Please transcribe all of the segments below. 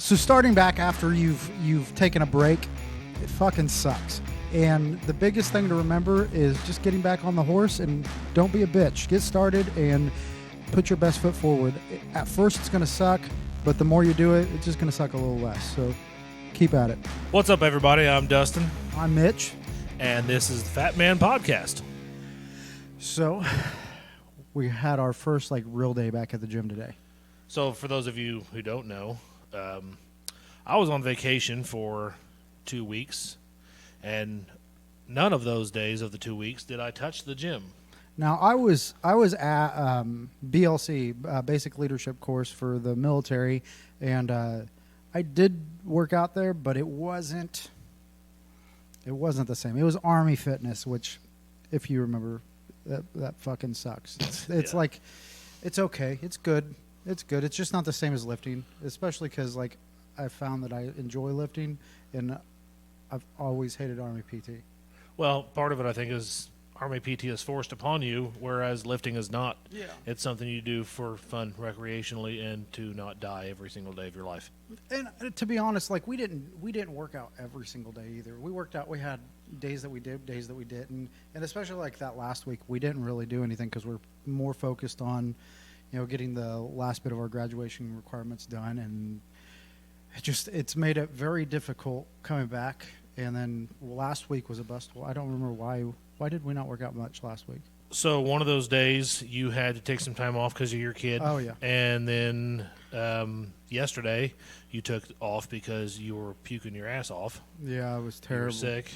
So starting back after you've taken a break, it fucking sucks. And the biggest thing to remember is just getting back on the horse and don't be a bitch. Get started and put your best foot forward. At first it's going to suck, but the more you do it, it's just going to suck a little less. So keep at it. What's up, everybody? I'm Dustin. I'm Mitch. And this is the Fat Man Podcast. So we had our first real day back at the gym today. So for those of you who don't know, I was on vacation for 2 weeks, and none of those days of the 2 weeks did I touch the gym. Now, I was at BLC, Basic Leadership Course for the military, and I did work out there, but it wasn't the same. It was Army fitness, which, if you remember, that fucking sucks. It's Yeah. It's okay. It's good. It's good. It's just not the same as lifting, especially because I found that I enjoy lifting, and I've always hated Army PT. Well, part of it, I think, is Army PT is forced upon you, whereas lifting is not. Yeah. It's something you do for fun, recreationally, and to not die every single day of your life. And to be honest, we didn't work out every single day either. We worked out. We had days that we did, days that we didn't, and especially that last week, we didn't really do anything because we're more focused on, getting the last bit of our graduation requirements done, and it's made it very difficult coming back. And then last week was a bust. I don't remember why did we not work out much last week? So one of those days you had to take some time off because of your kid. Oh, yeah. And then yesterday you took off because you were puking your ass off. Yeah, it was You were terrible. sick.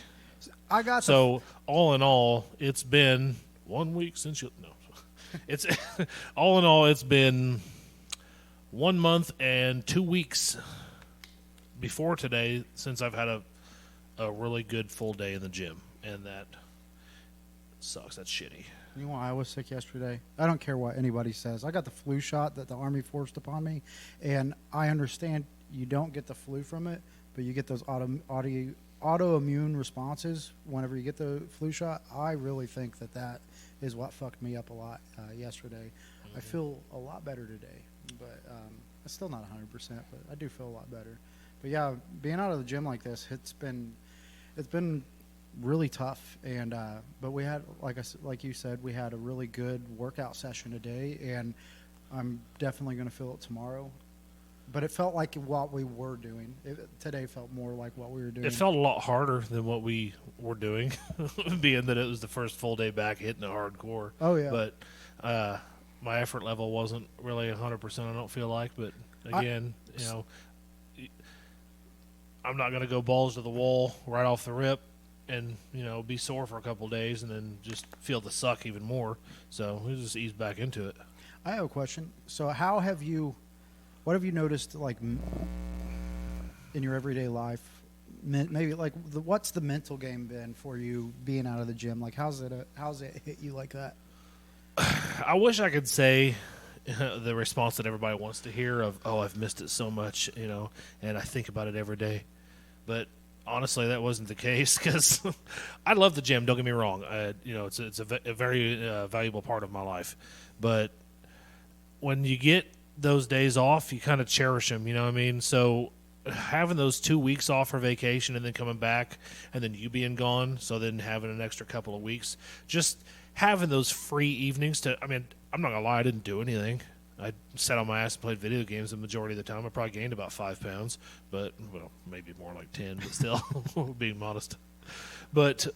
I got So all in all, it's been 1 week since you. No, it's all in all, it's been 1 month and 2 weeks before today since I've had a really good full day in the gym, and that sucks. That's shitty. You know why I was sick yesterday? I don't care what anybody says. I got the flu shot that the Army forced upon me, and I understand you don't get the flu from it, but you get those autoimmune responses whenever you get the flu shot. I really think that is what fucked me up a lot yesterday. Mm-hmm. I feel a lot better today, but I'm still not 100%, but I do feel a lot better. But yeah, being out of the gym like this, it's been really tough, and but we had, like you said, we had a really good workout session today, and I'm definitely going to feel it tomorrow. But it felt like what we were doing. Today felt more like what we were doing. It felt a lot harder than what we were doing, being that it was the first full day back hitting the hardcore. Oh, yeah. But my effort level wasn't really 100%, I don't feel like. But again, I'm not going to go balls to the wall right off the rip and, be sore for a couple of days and then just feel the suck even more. So we'll just ease back into it. I have a question. So what have you noticed, in your everyday life? Maybe, what's the mental game been for you being out of the gym? How's it hit you like that? I wish I could say the response that everybody wants to hear of, oh, I've missed it so much, and I think about it every day. But honestly, that wasn't the case because I love the gym. Don't get me wrong. It's a very valuable part of my life. But when you get those days off, you kind of cherish them. You know what I mean? So having those 2 weeks off for vacation and then coming back and then you being gone, so then having an extra couple of weeks, just having those free evenings I'm not going to lie, I didn't do anything. I sat on my ass and played video games the majority of the time. I probably gained about 5 pounds, but, maybe more like 10, but still, being modest. But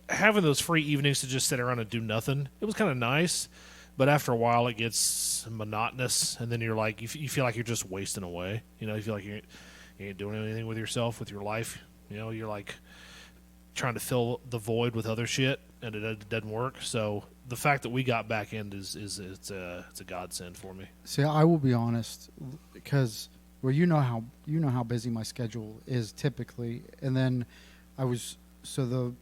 having those free evenings to just sit around and do nothing, it was kind of nice, but after a while it gets monotonous, and then you're you feel like you're just wasting away. You feel like you ain't doing anything with yourself, with your life. You're trying to fill the void with other shit, and it doesn't work. So the fact that we got back in it's a godsend for me. See, I will be honest, because you know how busy my schedule is typically, and then the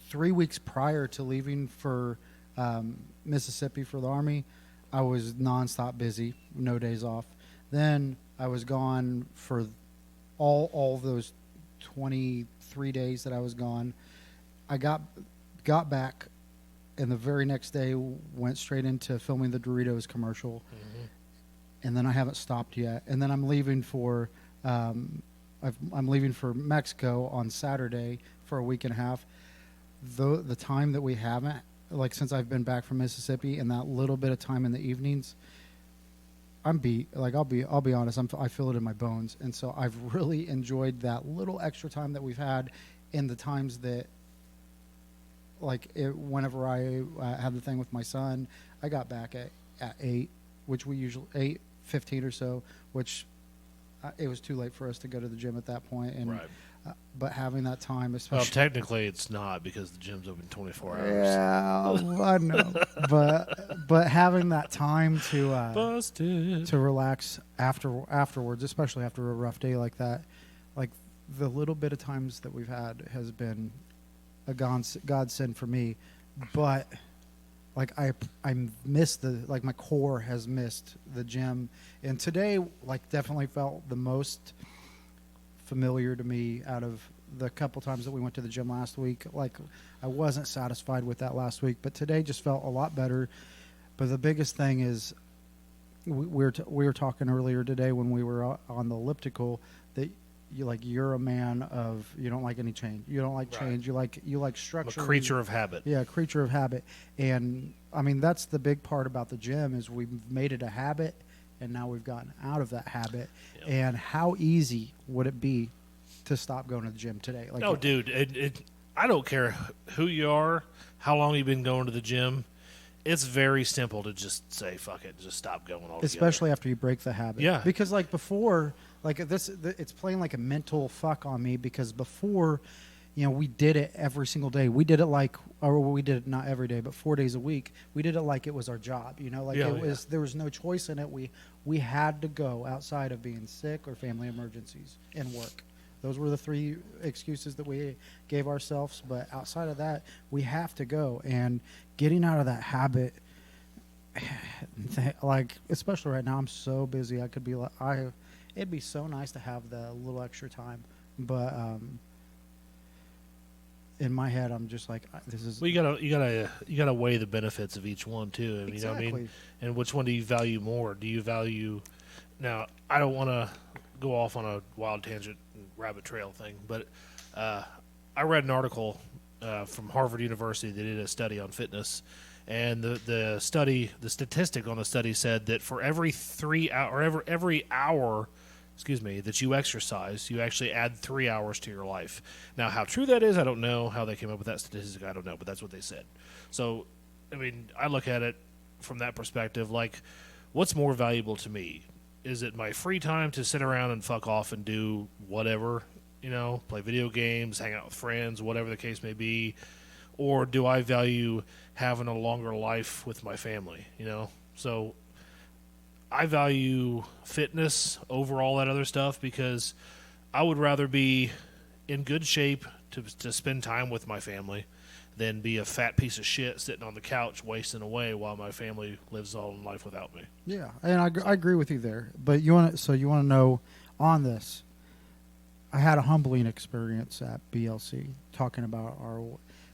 3 weeks prior to leaving for Mississippi for the Army, I was nonstop busy, no days off. Then I was gone for all those 23 days that I was gone. I got back, and the very next day went straight into filming the Doritos commercial. Mm-hmm. And then I haven't stopped yet. And then I'm leaving for I'm leaving for Mexico on Saturday for a week and a half. The time that we haven't, like since I've been back from Mississippi, and that little bit of time in the evenings, I'm beat. Like I'll be honest, I feel it in my bones, and so I've really enjoyed that little extra time that we've had, in the times that, like whenever I had the thing with my son, I got back at 8, which we usually 8:15 or so, which it was too late for us to go to the gym at that point, and Right. but having that time, Well, especially technically, it's not because the gym's open 24 hours. yeah, I know, but having that time Busted. to relax afterwards, especially after a rough day like that, like the little bit of times that we've had has been a godsend for me. But like I missed like my core has missed the gym, and today like definitely felt the most familiar to me out of the couple times that we went to the gym last week. Like I wasn't satisfied with that last week, but today just felt a lot better. But the biggest thing is we were talking earlier today when we were on the elliptical that you're a man of, you don't like any change. You don't like change. You like structure. I'm a creature of habit. Yeah, creature of habit. And I mean that's the big part about the gym is we've made it a habit, and now we've gotten out of that habit. Yep. And how easy would it be to stop going to the gym today? Like, No, dude, I don't care who you are, how long you've been going to the gym. It's very simple to just say fuck it, just stop going altogether. especially after you break the habit. Yeah. Because like before, like it's playing like a mental fuck on me, because before, we did it every single day. We did it we did it not every day, but 4 days a week. We did it like it was our job, there was no choice in it. We had to go outside of being sick or family emergencies and work. Those were the 3 excuses that we gave ourselves, but outside of that, we have to go. And getting out of that habit, like especially right now, I'm so busy. I could be like, it'd be so nice to have the little extra time, but in my head, I'm just like, this is. Well, you gotta weigh the benefits of each one too. Exactly. You know what I mean? And which one do you value more? Do you value? Now, I don't want to go off on a wild tangent, rabbit trail thing, but I read an article from Harvard University. They did a study on fitness, and the statistic on the study said that for every 3 hour, or every hour, that you exercise, you actually add 3 hours to your life. Now, how true that is, I don't know. How they came up with that statistic, I don't know, but that's what they said. So, I mean, I look at it from that perspective, like, what's more valuable to me? Is it my free time to sit around and fuck off and do whatever, play video games, hang out with friends, whatever the case may be? Or do I value having a longer life with my family, So I value fitness over all that other stuff, because I would rather be in good shape to spend time with my family than be a fat piece of shit sitting on the couch wasting away while my family lives all in life without me. Yeah, and I agree with you there. But you want to know on this, I had a humbling experience at BLC talking about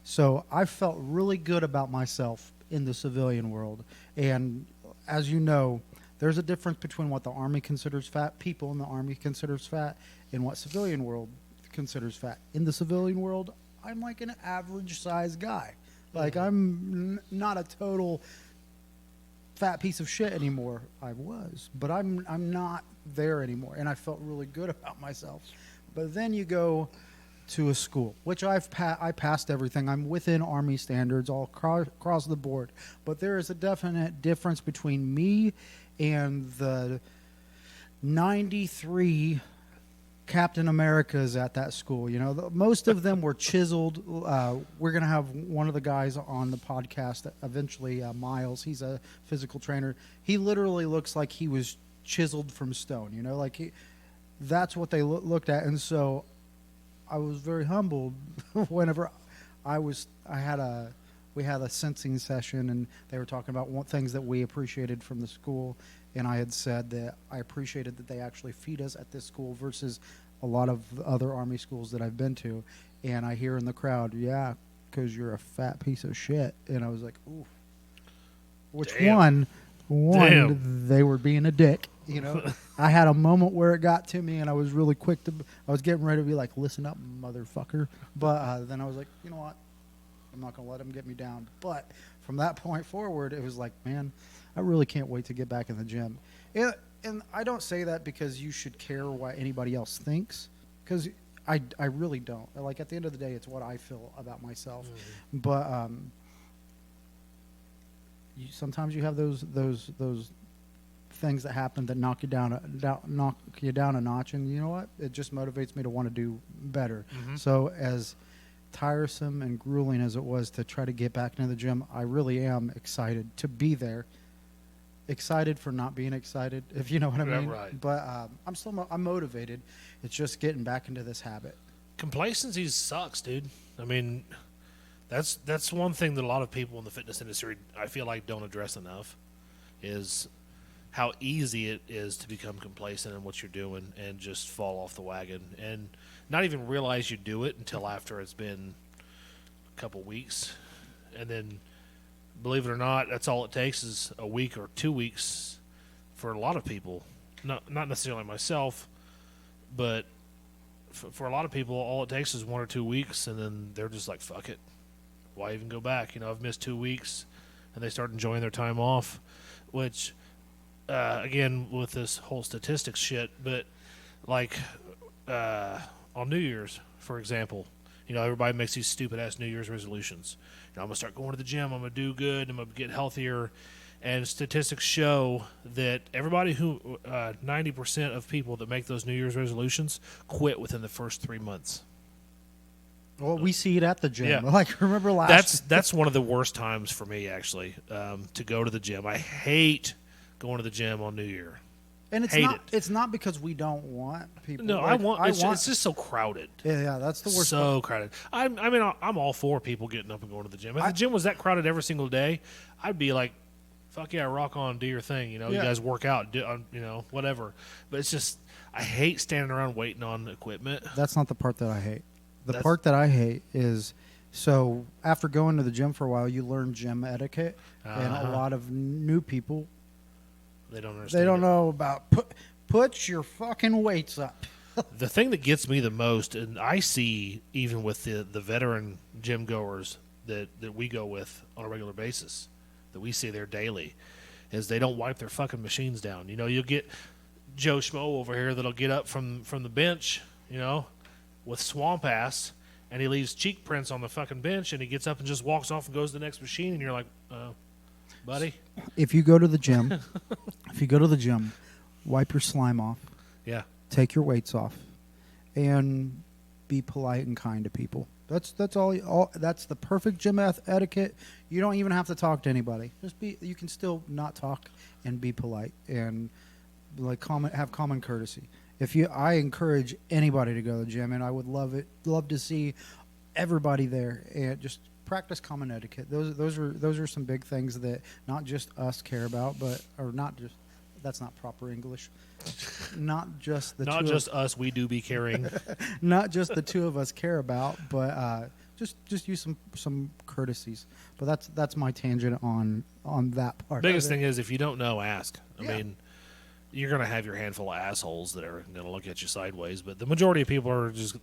so I felt really good about myself in the civilian world. And as you know, there's a difference between what the Army considers fat, people in the Army considers fat, and what civilian world considers fat. In the civilian world, I'm like an average size guy. Like I'm not a total fat piece of shit anymore. I was, but I'm not there anymore, and I felt really good about myself. But then you go to a school, which I passed everything. I'm within Army standards all across the board. But there is a definite difference between me and the 93 Captain Americas at that school. Most of them were chiseled. We're going to have one of the guys on the podcast eventually, Miles. He's a physical trainer. He literally looks like he was chiseled from stone, that's what they looked at. And so I was very humbled whenever we had a sensing session, and they were talking about things that we appreciated from the school, and I had said that I appreciated that they actually feed us at this school versus a lot of other Army schools that I've been to. And I hear in the crowd, yeah, because you're a fat piece of shit. And I was like, ooh. Which Damn. one, One, Damn. they were being a dick. You know, I had a moment where it got to me, and I was really quick to. I was getting ready to be like, "Listen up, motherfucker!" But then I was like, "You know what? I'm not gonna let them get me down." But from that point forward, it was like, man, I really can't wait to get back in the gym. And I don't say that because you should care what anybody else thinks, because I really don't. Like, at the end of the day, it's what I feel about myself. But sometimes you have those things that happen that knock you down a notch, and you know what? It just motivates me to want to do better. So as tiresome and grueling as it was to try to get back into the gym, I really am excited to be there. Excited for not being excited, if you know what I mean. Right. But I'm motivated. It's just getting back into this habit. Complacency sucks, dude. I mean, that's one thing that a lot of people in the fitness industry, I feel like, don't address enough, is how easy it is to become complacent in what you're doing and just fall off the wagon and not even realize you do it until after it's been a couple weeks. And then, believe it or not, that's all it takes is a week or 2 weeks for a lot of people. Not necessarily myself, but for a lot of people, all it takes is 1 or 2 weeks, and then they're just like, fuck it. Why even go back? You know, I've missed 2 weeks, and they start enjoying their time off, which, again, with this whole statistics shit, but like on New Year's, for example, you know, everybody makes these stupid-ass New Year's resolutions. You know, I'm going to start going to the gym, I'm going to do good, I'm going to get healthier, and statistics show that everybody who, 90% of people that make those New Year's resolutions quit within the first 3 months. Well, we see it at the gym. Yeah. Like, remember last... That's one of the worst times for me, actually, to go to the gym. I hate going to the gym on New Year. And it's not because we don't want people. No, like, it's just so crowded. Yeah, that's the worst. So crowded. I mean, I'm all for people getting up and going to the gym. If the gym was that crowded every single day, I'd be like, fuck yeah, rock on, do your thing. You know, you guys work out, you know, whatever. But it's just, I hate standing around waiting on equipment. That's not the part that I hate. The part that I hate is, so after going to the gym for a while, you learn gym etiquette, and a lot of new people, they don't understand. They don't know about put your fucking weights up. The thing that gets me the most, and I see even with the veteran gym goers that we go with on a regular basis, that we see there daily, is they don't wipe their fucking machines down. You know, you'll get Joe Schmo over here that'll get up from the bench, you know, with swamp ass, and he leaves cheek prints on the fucking bench, and he gets up and just walks off and goes to the next machine, and you're like, buddy. If you go to the gym, wipe your slime off. Yeah. Take your weights off, and be polite and kind to people. That's all. That's the perfect gym etiquette. You don't even have to talk to anybody. You can still not talk and be polite and like have common courtesy. I encourage anybody to go to the gym, and I would love to see everybody there and just practice common etiquette. Those are some big things that not just us care about, that's not proper English. Not just us, we do be caring. Not just the two of us care about, but just use some courtesies. But that's my tangent on that part. Biggest thing is, if you don't know, ask. I mean, you're going to have your handful of assholes that are going to look at you sideways, but the majority of people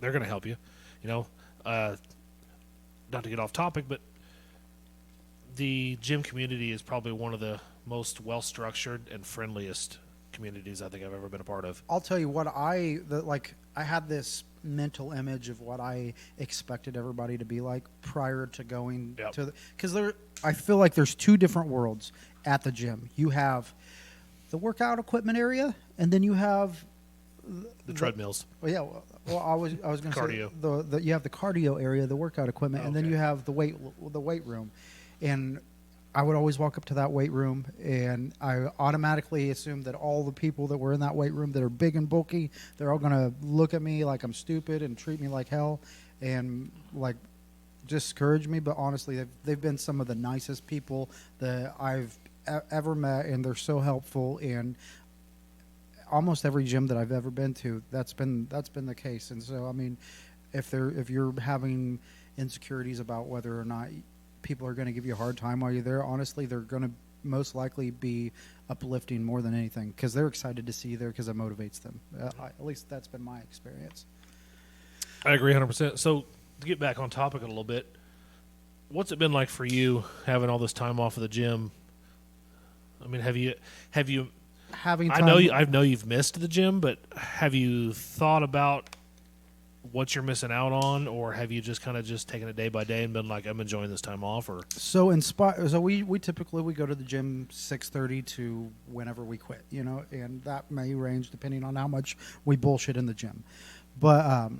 they're going to help you. You know, not to get off topic, but the gym community is probably one of the most well-structured and friendliest communities I think I've ever been a part of. I'll tell you what, I had this mental image of what I expected everybody to be like prior to going to because I feel like there's two different worlds at the gym. You have the workout equipment area, and then you have the treadmills. Well, yeah. Well, I was going to say cardio. You have the cardio area, the workout equipment, and then you have the weight room. And I would always walk up to that weight room, and I automatically assumed that all the people that were in that weight room that are big and bulky, they're all going to look at me like I'm stupid and treat me like hell, and like discourage me. But honestly, they've been some of the nicest people that I've ever met, and they're so helpful. And almost every gym that I've ever been to, that's been the case. And so, I mean, if you're having insecurities about whether or not people are going to give you a hard time while you're there, honestly, they're going to most likely be uplifting more than anything because they're excited to see you there because it motivates them. At least that's been my experience. I agree 100%. So to get back on topic a little bit, what's it been like for you having all this time off of the gym? I mean, have you Having I time, know you've missed the gym, but have you thought about what you're missing out on, or have you just kind of just taken it day by day and been like, I'm enjoying this time off? Or so we typically we go to the gym 6:30 to whenever we quit, and that may range depending on how much we bullshit in the gym. But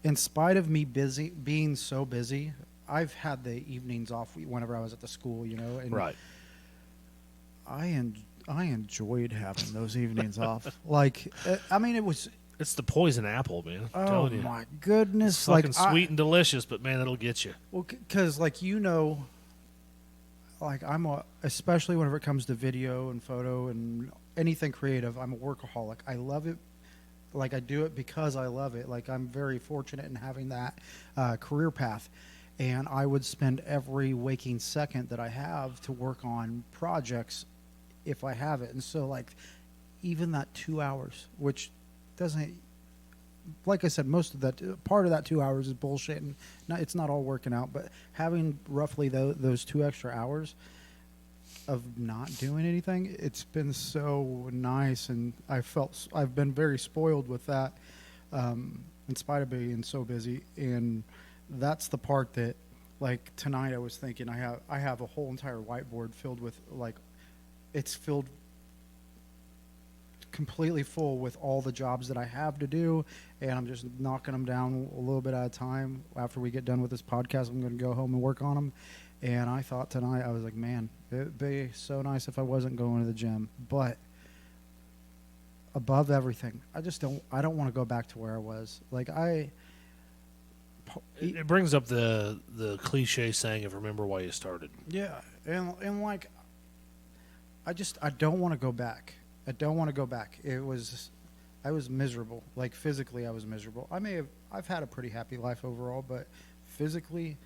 in spite of me being so busy, I've had the evenings off whenever I was at the school, and right. I enjoyed having those evenings off. Like, I mean, It's the poison apple, man. I'm oh telling you. my goodness, It's fucking sweet and delicious, but man, it'll get you. Well, because like especially whenever it comes to video and photo and anything creative, I'm a workaholic. I love it. Like I do it because I love it. Like I'm very fortunate in having that career path, and I would spend every waking second that I have to work on projects if I have it. And so like even that 2 hours, which doesn't, like I said, most of that part of that 2 hours is bullshit and it's not all working out, but having roughly those 2 extra hours of not doing anything, it's been so nice, and I've been very spoiled with that, in spite of being so busy. And that's the part that, like tonight, I was thinking I have a whole entire whiteboard filled with it's filled completely full with all the jobs that I have to do, and I'm just knocking them down a little bit at a time. After we get done with this podcast, I'm going to go home and work on them. And I thought tonight, I was like, man, it'd be so nice if I wasn't going to the gym. But above everything, I don't want to go back to where I was. Like It brings up the cliche saying of remember why you started. yeah, and like I don't want to go back. I don't want to go back. I was miserable. Like physically, I was miserable. I've had a pretty happy life overall, but physically,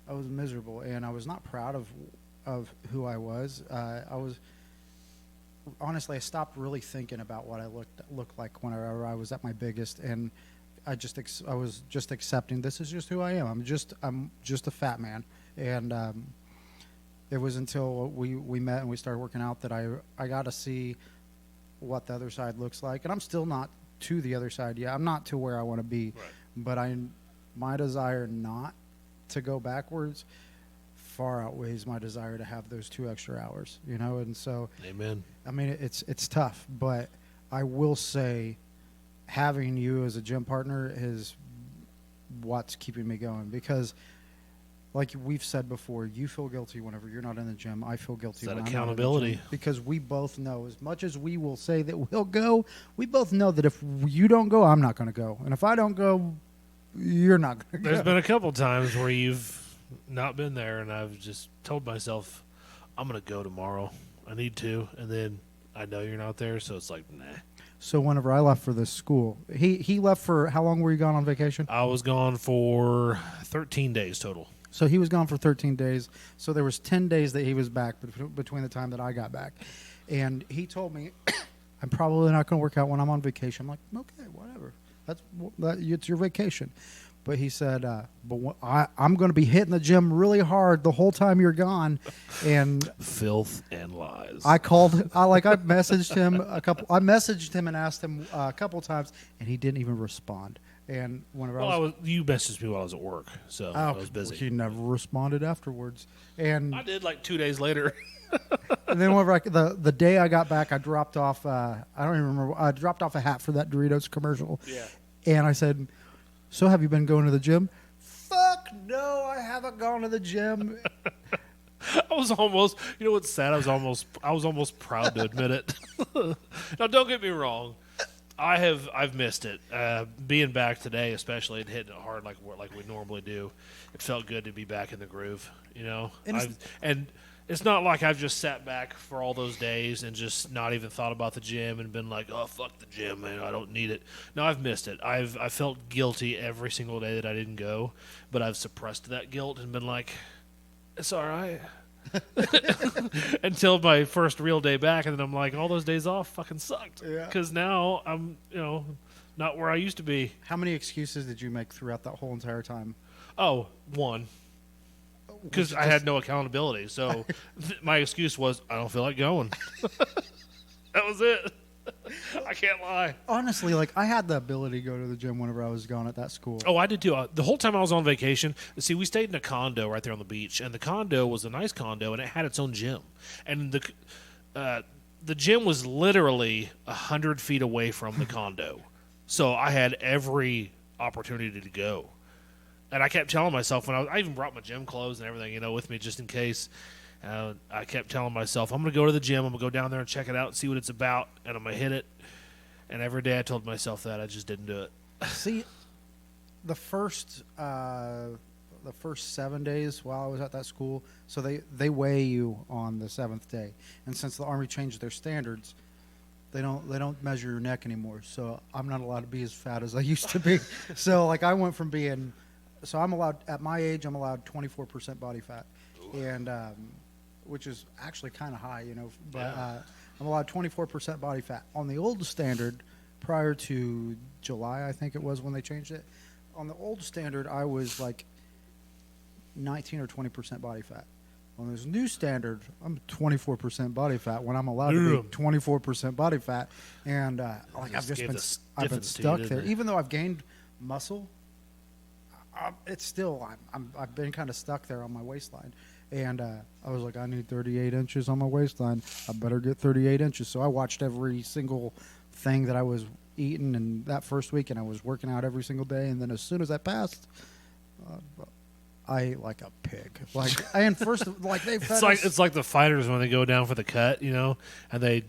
I was miserable, and I was not proud of who I was. Honestly, I stopped really thinking about what I looked like whenever I was at my biggest, and I was just accepting this is just who I am. I'm just a fat man, and it was until we met and we started working out that I got to see what the other side looks like. And I'm still not to the other side yet. I'm not to where I want to be, right. But my desire not to go backwards far outweighs my desire to have those 2 extra hours, and so Amen. I mean it's tough, but I will say having you as a gym partner is what's keeping me going, because like we've said before, you feel guilty whenever you're not in the gym. I feel guilty It's that when accountability. I'm not in the gym, because we both know, as much as we will say that we'll go, we both know that if you don't go, I'm not going to go, and if I don't go, you're not going to go. There's been a couple times where you've not been there, and I've just told myself, I'm going to go tomorrow. I need to, and then I know you're not there, so it's like, nah. So whenever I left for this school, he left for, how long were you gone on vacation? I was gone for 13 days total. So he was gone for 13 days. So there was 10 days that he was back between the time that I got back. And he told me, I'm probably not going to work out when I'm on vacation. I'm like, okay, whatever. It's your vacation. But he said, I'm going to be hitting the gym really hard the whole time you're gone. And filth and lies. I messaged him I messaged him and asked him a couple times, and he didn't even respond. And whenever you messaged me while I was at work, so I was busy. He never responded afterwards. And I did like 2 days later. and then whenever the day I got back, I dropped off. I don't even remember. I dropped off a hat for that Doritos commercial. Yeah. And I said, "So have you been going to the gym?" Fuck no, I haven't gone to the gym. I was almost. You know what's sad? I was almost proud to admit it. Now, don't get me wrong. I've missed it. Being back today, especially, and hitting it hard like we normally do, it felt good to be back in the groove. And it's not like I've just sat back for all those days and just not even thought about the gym and been like, oh, fuck the gym, man, I don't need it. No, I've missed it. I felt guilty every single day that I didn't go, but I've suppressed that guilt and been like, it's all right. until my first real day back, and then I'm like, all those days off fucking sucked. Yeah. Because now I'm, not where I used to be. How many excuses did you make throughout that whole entire time? Oh, one. Because I had no accountability. So my excuse was, I don't feel like going. That was it. I can't lie. Honestly, like, I had the ability to go to the gym whenever I was gone at that school. Oh, I did too. The whole time I was on vacation, see, we stayed in a condo right there on the beach, and the condo was a nice condo, and it had its own gym. And the gym was literally 100 feet away from the condo. So I had every opportunity to go. And I kept telling myself, I even brought my gym clothes and everything, with me just in case. I kept telling myself, I'm going to go to the gym. I'm going to go down there and check it out and see what it's about, and I'm going to hit it. And every day I told myself that. I just didn't do it. See, the first 7 days while I was at that school, so they weigh you on the 7th day. And since the Army changed their standards, they don't measure your neck anymore. So I'm not allowed to be as fat as I used to be. So like I went from being, so I'm allowed, at my age, I'm allowed 24% body fat. And which is actually kind of high, but Yeah. I'm allowed 24% body fat. On the old standard, prior to July, I think it was when they changed it, on the old standard, I was like 19 or 20% body fat. On this new standard, I'm 24% body fat when I'm allowed to be 24% body fat. And like I've been stuck there. Even though I've gained muscle, it's still, I've been kind of stuck there on my waistline. And I was like, I need 38 inches on my waistline. I better get 38 inches. So I watched every single thing that I was eating in that first week, and I was working out every single day. And then as soon as I passed, I ate like a pig. It's like the fighters when they go down for the cut, and they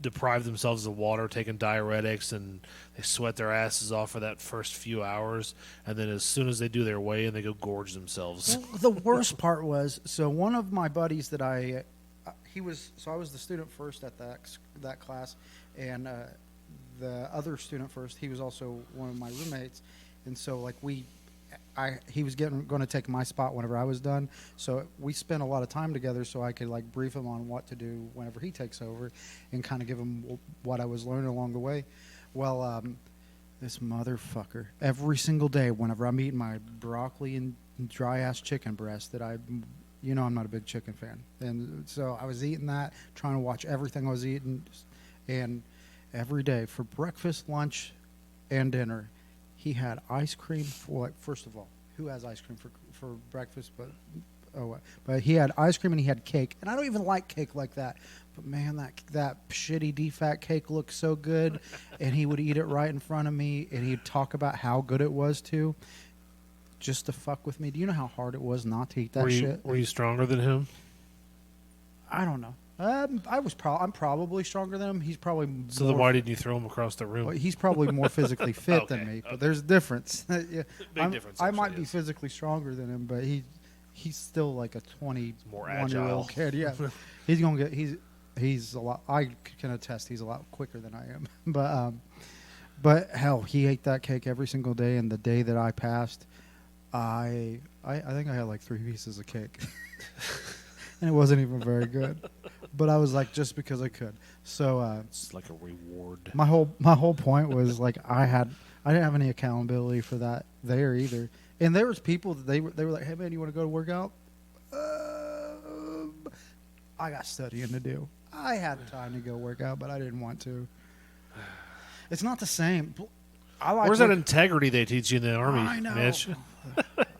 deprive themselves of water, taking diuretics, and they sweat their asses off for that first few hours, and then as soon as they do their weigh-in, they go gorge themselves. Well, the worst part was, so one of my buddies that I was the student first at that class, and the other student first, he was also one of my roommates, and so like he was going to take my spot whenever I was done. So we spent a lot of time together so I could like brief him on what to do whenever he takes over and kind of give him what I was learning along the way. Well, this motherfucker, every single day whenever I'm eating my broccoli and dry-ass chicken breast that I'm not a big chicken fan. And so I was eating that, trying to watch everything I was eating. And every day for breakfast, lunch, and dinner, he had ice cream for, first of all, who has ice cream for breakfast? But he had ice cream and he had cake. And I don't even like cake like that. But man, that shitty DFAT cake looked so good. And he would eat it right in front of me. And he'd talk about how good it was too. Just to fuck with me. Do you know how hard it was not to eat that shit? Were you stronger than him? I don't know. I'm probably stronger than him. He's probably So then why didn't you throw him across the room? Well, he's probably more physically fit than me, but there's a difference. Yeah, Big difference. I might be physically stronger than him, but he's still like a 21-year-old kid. Yeah, he's a lot. I can attest he's a lot quicker than I am. But hell, he ate that cake every single day, and the day that I passed, I think I had like 3 pieces of cake. And it wasn't even very good, but I was like, just because I could. So it's like a reward. My whole point was like I didn't have any accountability for that there either. And there was people that they were like, hey man, you want to go to work out? I got studying to do. I had time to go work out, but I didn't want to. It's not the same. Where's that integrity they teach you in the Army, I know. Mitch?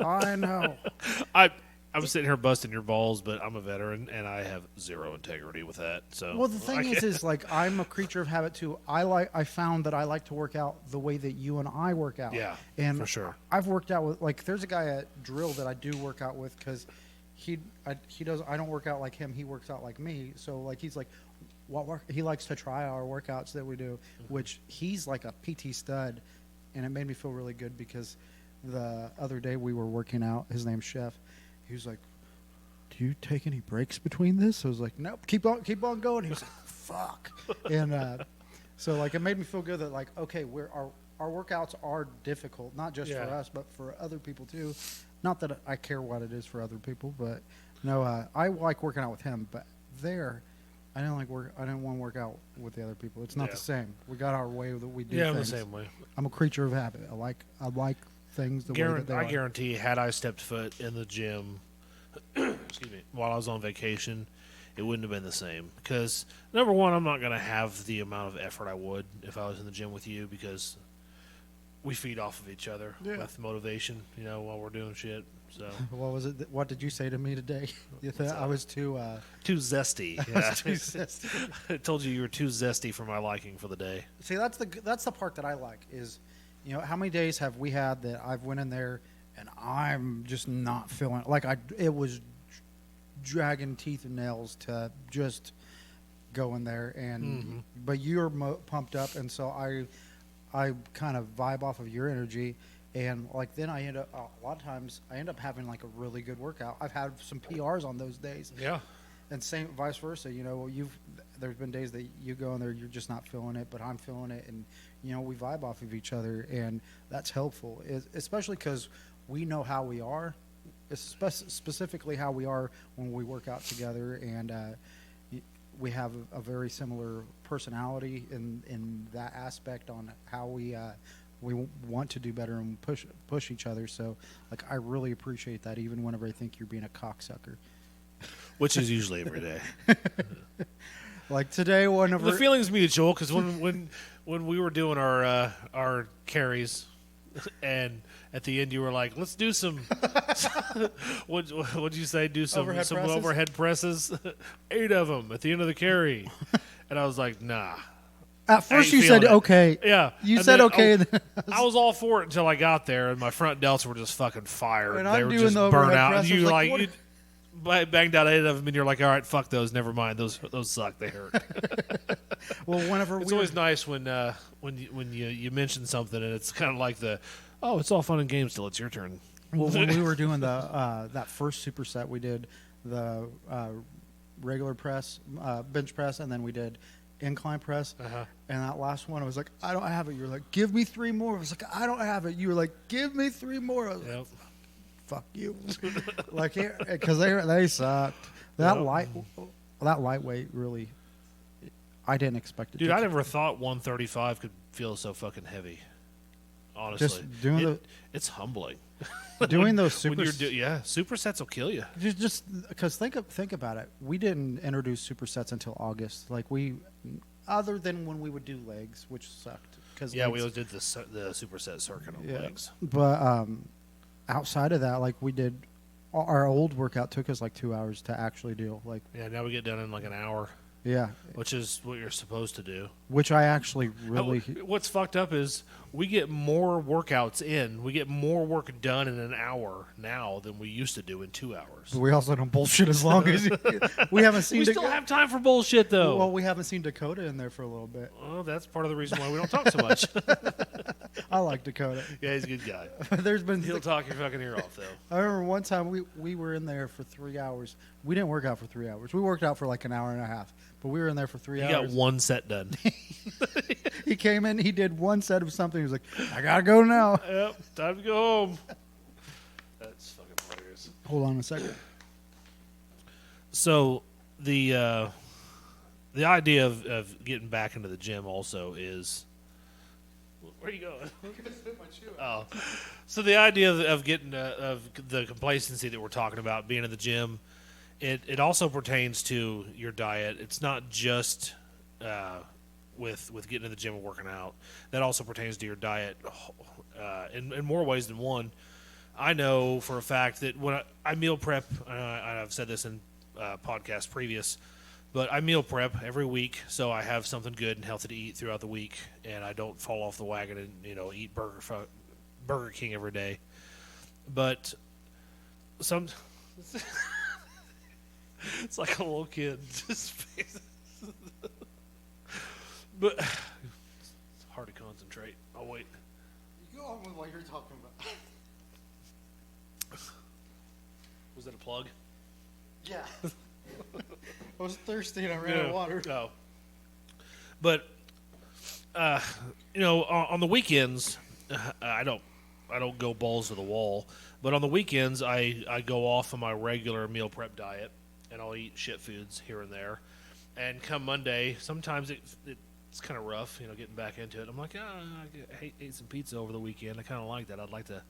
I know. I'm sitting here busting your balls, but I'm a veteran, and I have zero integrity with that. So, well, the thing is like I'm a creature of habit too. I found that I like to work out the way that you and I work out. Yeah, and for sure. I've worked out with there's a guy at drill that I do work out with because he does. I don't work out like him. He works out like me. So like he's like, he likes to try our workouts that we do, which he's like a PT stud, and it made me feel really good because the other day we were working out. His name's Chef. He was like, do you take any breaks between this? I was like, nope, keep on going. He was like, fuck. And so like it made me feel good that like, okay, our workouts are difficult, not just for us, but for other people too. Not that I care what it is for other people, but No, I like working out with him, but there, I didn't like work. I didn't want to work out with the other people. It's not Yeah. the same. We got our way that we do Yeah, I'm the things. same way. I'm a creature of habit. I like things the way that they I are. guarantee, had I stepped foot in the gym, excuse me, while I was on vacation, it wouldn't have been the same. Because number one, I'm not going to have the amount of effort I would if I was in the gym with you, because we feed off of each other with motivation, while we're doing shit. So What was it? What did you say to me today? You thought I was too. too zesty. I was too zesty. I told you were too zesty for my liking for the day. See, that's the part that I like is, how many days have we had that I've went in there and I'm just not feeling like it was dragging teeth and nails to just go in there and but you're pumped up, and so I kind of vibe off of your energy. And like then I end up a lot of times I end up having like a really good workout. I've had some PRs on those days. Yeah. And same vice versa. There's been days that you go in there, you're just not feeling it, but I'm feeling it, and we vibe off of each other, and that's helpful. Especially because we know how we are, specifically how we are when we work out together, and we have a very similar personality in that aspect on how we want to do better and push each other. So, like, I really appreciate that, even whenever I think you're being a cocksucker. Which is usually every day. Like today, whenever The feeling's mutual, because when we were doing our carries, and at the end you were like, "Let's do some." What'd you say? Do some Overhead presses? overhead presses. 8 of them at the end of the carry, and I was like, "Nah." at first ain't you said feeling it. okay, Yeah, you and said then okay, I was all for it until I got there, and my front delts were just fucking fired. And They I'm were doing just the burnt overhead out. press. And I was you like, what- you banged out 8 of them, and you're like, "All right, fuck those. Never mind. Those suck. They hurt." well, whenever It's we always nice when you mention something, and it's kind of like it's all fun and games till it's your turn. well, when we were doing the that first superset, we did the regular press, bench press, and then we did incline press. Uh-huh. And that last one, I was like, I don't have it. You were like, give me 3 more. I was like, I don't have it. You were like, give me 3 more. I was like, Yep. fuck you. Like, because they sucked. That Yep. lightweight really, I didn't expect it. Dude, to. I never thought 135 could feel so fucking heavy. Honestly, Just doing it's humbling. doing those When super. supersets will kill you. Just because think about it, we didn't introduce supersets until August. Like other than when we would do legs, which sucked. Cause We legs- always did the superset circuit on legs. But outside of that, like we did, our old workout took us like 2 hours to actually do. Like Yeah, now we get done in like an hour, yeah, which is what you're supposed to do. which I actually really. What's fucked up is we get more workouts in. We get more work done in an hour now than we used to do in 2 hours. We also don't bullshit as long as we haven't seen. We still have time for bullshit, though. Well, we haven't seen Dakota in there for a little bit. Well, that's part of the reason why we don't talk so much. I like Dakota. Yeah, he's a good guy. There's been. He'll talk your fucking ear off, though. I remember one time we were in there for 3 hours. We didn't work out for 3 hours. We worked out for like an hour and a half. But we were in there for 3 He hours. got one set done. He came in. He did one set of something. He was like, "I gotta go now." Yep, time to go home. That's fucking hilarious. Hold on a second. So the idea of getting back into the gym also is, where are you going? Oh, so the idea of getting of the complacency that we're talking about, being in the gym, it also pertains to your diet. It's not just with getting in the gym and working out. That also pertains to your diet in more ways than one. I know for a fact that when I meal prep, I've said this in podcasts previous, but I meal prep every week, so I have something good and healthy to eat throughout the week, and I don't fall off the wagon and eat Burger King every day. But some it's like a little kid. But it's hard to concentrate. I'll wait. You go on with what you're talking about. Was that a plug? Yeah. I was thirsty and I ran out of water. No. But on the weekends, I don't I don't go balls to the wall. But on the weekends, I go off of my regular meal prep diet, and I'll eat shit foods here and there. And come Monday, sometimes it's kind of rough, getting back into it. I'm like, I ate some pizza over the weekend. I kind of like that. I'd like to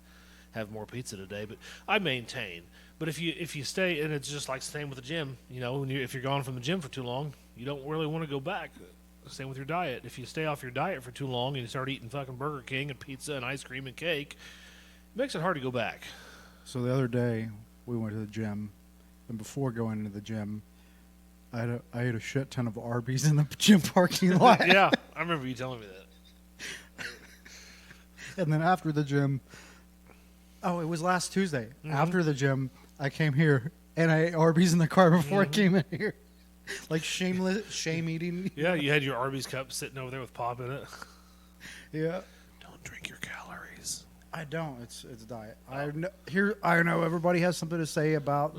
have more pizza today, but I maintain. But if you stay, and it's just like staying with the gym, if you're gone from the gym for too long, you don't really want to go back. Same with your diet. If you stay off your diet for too long and you start eating fucking Burger King and pizza and ice cream and cake, it makes it hard to go back. So the other day, we went to the gym, and before going into the gym, I ate a shit ton of Arby's in the gym parking lot. Yeah, I remember you telling me that. And then after the gym, it was last Tuesday. Mm-hmm. After the gym, I came here, and I ate Arby's in the car before I came in here. Like shame eating. Yeah, you had your Arby's cup sitting over there with pop in it. Yeah. Don't drink your calories. I don't. It's diet. I know everybody has something to say about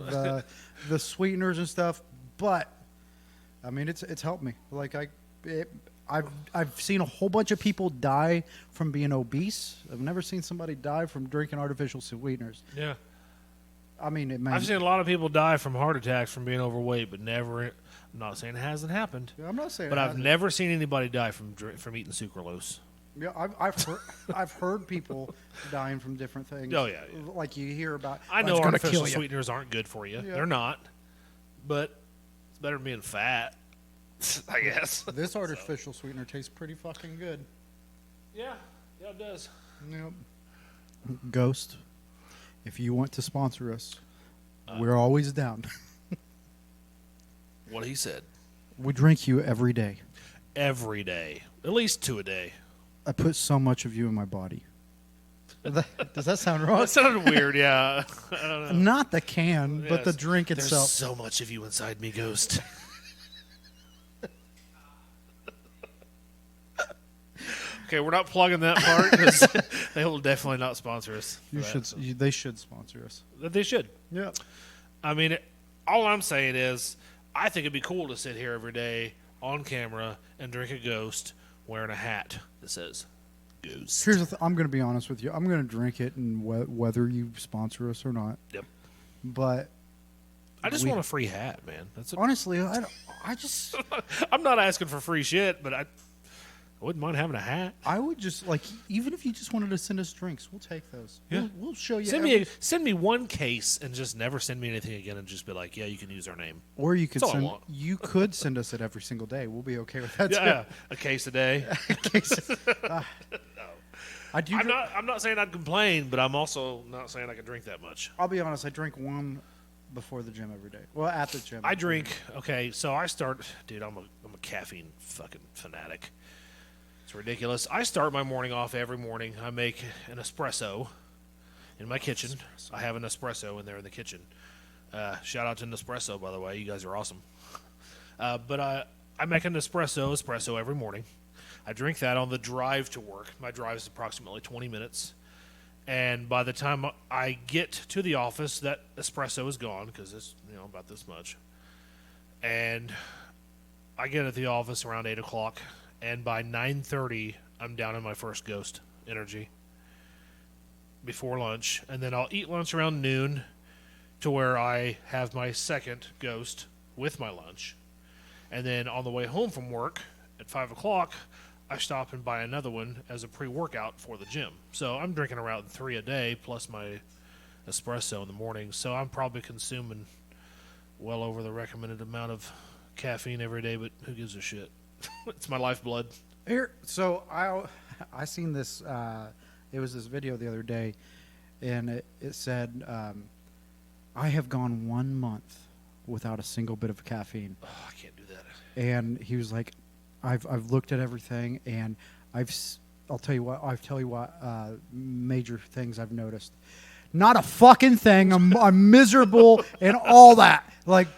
the sweeteners and stuff, but I mean it's helped me. Like I've seen a whole bunch of people die from being obese. I've never seen somebody die from drinking artificial sweeteners. Yeah. I mean, I've seen a lot of people die from heart attacks from being overweight, but never. I'm not saying it hasn't happened. I'm not saying, but I've never seen anybody die from eating sucralose. Yeah, I've heard people dying from different things. Oh yeah. Like you hear about. I know artificial sweeteners aren't good for you. Yeah. They're not, but it's better than being fat, I guess. This artificial sweetener tastes pretty fucking good. Yeah, it does. Yep. Ghost, if you want to sponsor us, we're always down. What he said. We drink you every day. Every day. At least 2 a day. I put so much of you in my body. Does that sound wrong? That sounded weird, yeah. I don't know. Not the can, but the drink itself. There's so much of you inside me, Ghost. Okay, we're not plugging that part because they will definitely not sponsor us. They should sponsor us. They should. Yeah. I mean, all I'm saying is, I think it'd be cool to sit here every day on camera and drink a Ghost wearing a hat that says Ghost. Here's the I'm going to be honest with you. I'm going to drink it, and whether you sponsor us or not. Yep. But I just want a free hat, man. Honestly, I just I'm not asking for free shit, but I wouldn't mind having a hat. I would just even if you just wanted to send us drinks, we'll take those. Yeah. We'll show you. Send me one case and just never send me anything again, and just be like, yeah, you can use our name. Or you could send us it every single day. We'll be okay with that. Yeah, a case a day. No. I'm not saying I'd complain, but I'm also not saying I can drink that much. I'll be honest. I drink one before the gym every day. Well, at the gym. I drink. Okay, so I start. Dude, I'm a caffeine fucking fanatic. It's ridiculous. I start my morning off every morning. I make an espresso in my kitchen. I have an espresso in there in the kitchen. Shout out to Nespresso, by the way. You guys are awesome. But I make an espresso every morning. I drink that on the drive to work. My drive is approximately 20 minutes. And by the time I get to the office, that espresso is gone because it's about this much. And I get at the office around 8 o'clock. And by 9:30, I'm down in my first Ghost energy before lunch. And then I'll eat lunch around noon to where I have my second Ghost with my lunch. And then on the way home from work at 5 o'clock, I stop and buy another one as a pre-workout for the gym. So I'm drinking around 3 a day plus my espresso in the morning. So I'm probably consuming well over the recommended amount of caffeine every day, but who gives a shit? It's my lifeblood. Here, so I seen this. It was this video the other day, and it said, "I have gone 1 month without a single bit of caffeine." Oh, I can't do that. And he was like, "I've looked at everything, and I'll tell you what major things I've noticed. Not a fucking thing. I'm miserable and all that. Like."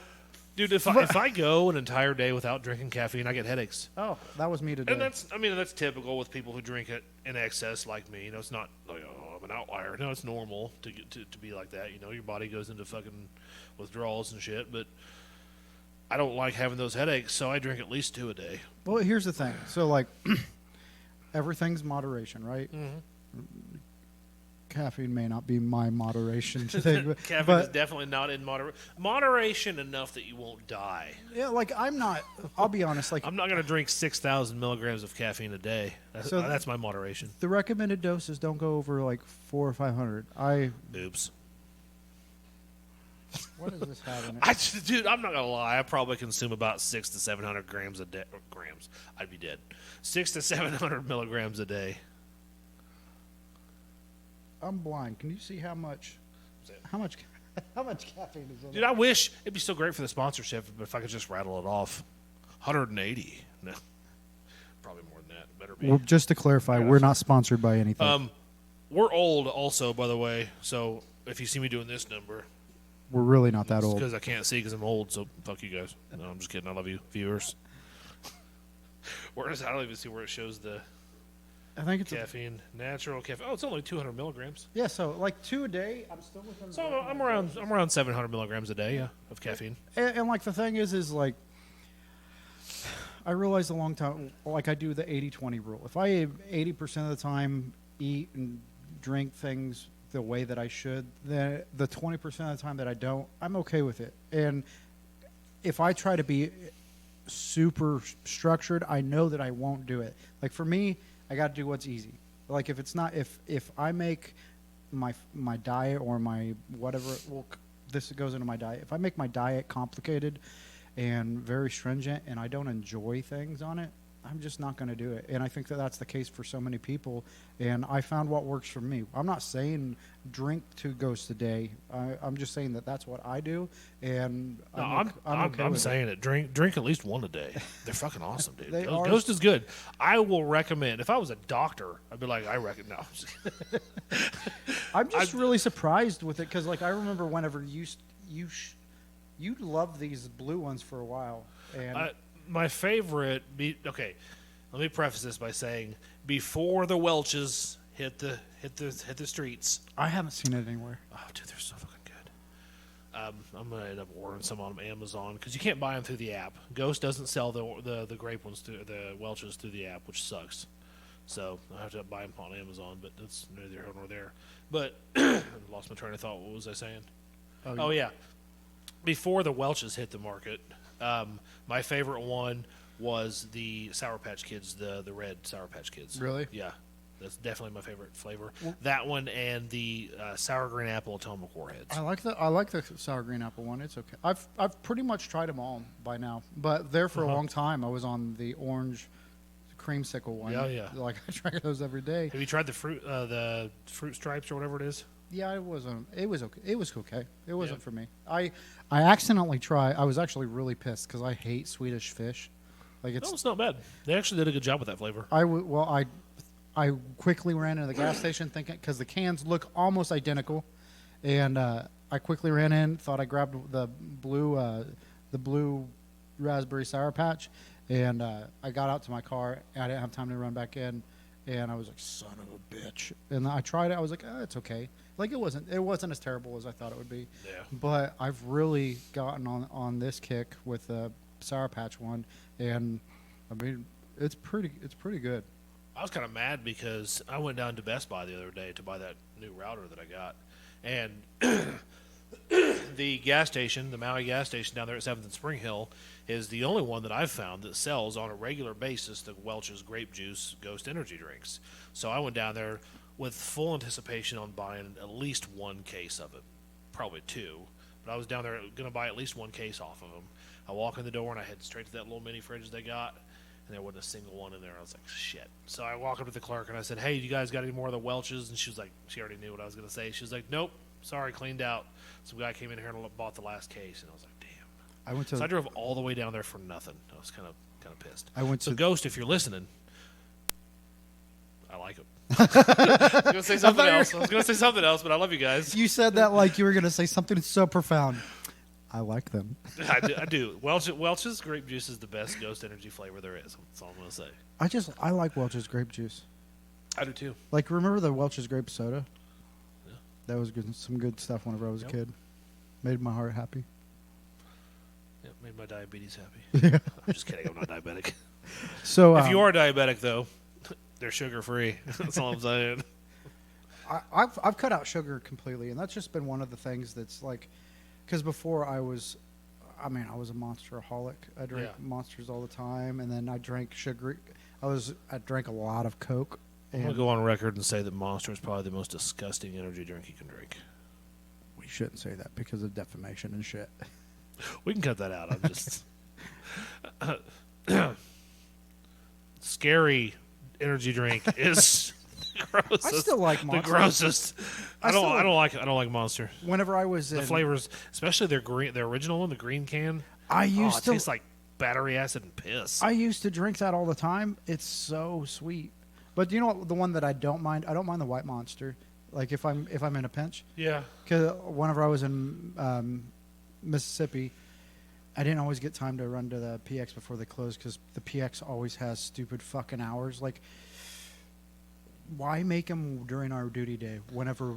Dude, if I go an entire day without drinking caffeine, I get headaches. Oh, that was me today. And that's typical with people who drink it in excess, like me. It's not like, oh, I'm an outlier. No, it's normal to be like that. Your body goes into fucking withdrawals and shit. But I don't like having those headaches, so I drink at least 2 a day. Well, here's the thing. So everything's moderation, right? Mm-hmm. caffeine may not be my moderation thing, Caffeine is definitely not in moderation enough that you won't die. yeah, like I'm not. I'll be honest. Like I'm not going to drink 6,000 milligrams of caffeine a day. That's my moderation. the recommended doses don't go over like 400 or 500. Oops. What does this have in it? Dude, I'm not gonna lie. I probably consume about 600 to 700 grams a day. Grams, I'd be dead. 600 to 700 milligrams a day. I'm blind. Can you see how much caffeine is in Dude, it? I wish it'd be so great for the sponsorship, but if I could just rattle it off, 180. No, probably more than that. It better be. Well, just to clarify, we're not sponsored by anything. We're old, also, by the way. So if you see me doing this number, We're really not that old. because I can't see because I'm old. So fuck you guys. No, I'm just kidding. I love you, viewers. Where is? I don't even see where it shows the I think it's caffeine, natural caffeine. Oh, it's only 200 milligrams. yeah. So like 2 a day. I'm still within. So I'm around 700 milligrams a day, of caffeine. And like the thing is like I realized a long time, like I do the 80-20 rule. If I 80% of the time eat and drink things the way that I should, the 20% of the time that I don't, I'm okay with it. And if I try to be super structured, I know that I won't do it. Like for me, I got to do what's easy. Like if it's not, if I make my diet or my whatever, well, this goes into my diet. If I make my diet complicated and very stringent and I don't enjoy things on it, I'm just not going to do it. And I think that that's the case for so many people. And I found what works for me. I'm not saying drink 2 ghosts a day. I'm just saying that that's what I do. And No, I'm okay I'm with saying it. Drink at least one a day. They're fucking awesome, dude. They are. Ghost is good. I will recommend. If I was a doctor, I'd be like, I reckon no. I'm just really surprised with it because, like, I remember whenever you loved these blue ones for a while, and My favorite. Okay, let me preface this by saying before the Welches hit the streets. I haven't seen it anywhere. Oh, dude, they're so fucking good. I'm gonna end up ordering some on Amazon because you can't buy them through the app. Ghost doesn't sell the grape ones through the Welches through the app, which sucks. So I have to buy them on Amazon, but that's neither here nor there. But I lost my train of thought. What was I saying? Oh yeah, before the Welches hit the market, my favorite one was the Sour Patch Kids, the red Sour Patch Kids. Really? Yeah. That's definitely my favorite flavor. That one and the sour green apple Atomic Warheads. I like the sour green apple one. It's okay. I've pretty much tried them all by now, but there for a long time I was on the orange creamsicle one. Yeah. Like I try those every day. Have you tried the fruit stripes or whatever it is? Yeah, it was okay. It was okay. It wasn't for me. I accidentally tried. I was actually really pissed because I hate Swedish fish. Like It's not bad. They actually did a good job with that flavor. I quickly ran into the gas station thinking because the cans look almost identical, and I quickly ran in, thought I grabbed the blue raspberry Sour Patch, and I got out to my car. And I didn't have time to run back in, and I was like, "Son of a bitch!" And I tried it. I was like, "It's okay." Like it wasn't as terrible as I thought it would be. Yeah. But I've really gotten on this kick with the Sour Patch one, and I mean it's pretty good. I was kind of mad because I went down to Best Buy the other day to buy that new router that I got, and the gas station, the Maui gas station down there at 7th and Spring Hill, is the only one that I've found that sells on a regular basis the Welch's Grape Juice Ghost Energy drinks. So I went down there with full anticipation on buying at least one case of it, probably 2. But I was down there going to buy at least one case off of them. I walk in the door and I head straight to that little mini fridge they got. And there wasn't a single one in there. I was like, shit. So I walk up to the clerk and I said, hey, you guys got any more of the Welch's? And she was like, she already knew what I was going to say. She was like, nope, sorry, cleaned out. Some guy came in here and bought the last case. And I was like, damn. So I drove all the way down there for nothing. I was kind of pissed. So Ghost, if you're listening, I like him. I was going to say something else, but I love you guys. You said that like you were going to say something so profound. I like them. I do. Welch's Grape Juice is the best Ghost Energy flavor there is. That's all I'm going to say. I like Welch's grape juice. I do too. Like, remember the Welch's grape soda? Yeah. That was good, some good stuff whenever I was a kid. Made my heart happy. Yeah, made my diabetes happy. Yeah. I'm just kidding. I'm not diabetic. So if you are diabetic, though, they're sugar free. That's all I'm saying. I've cut out sugar completely, and that's just been one of the things that's like, because before I was a monsteraholic. I drank monsters all the time, and then I drank sugar. I drank a lot of Coke. I'm going to go on record and say that Monster is probably the most disgusting energy drink you can drink. We shouldn't say that because of defamation and shit. We can cut that out. I'm just... Scary energy drink is the grossest. I still like Monster. The grossest. I don't like Monster. Whenever I was The flavors, especially their original one, the green can. It tastes like battery acid and piss. I used to drink that all the time. It's so sweet. But do you know what, the one that I don't mind? I don't mind the white Monster. Like if I'm in a pinch. Yeah. Because whenever I was in Mississippi, I didn't always get time to run to the PX before they closed because the PX always has stupid fucking hours. Like, why make them during our duty day whenever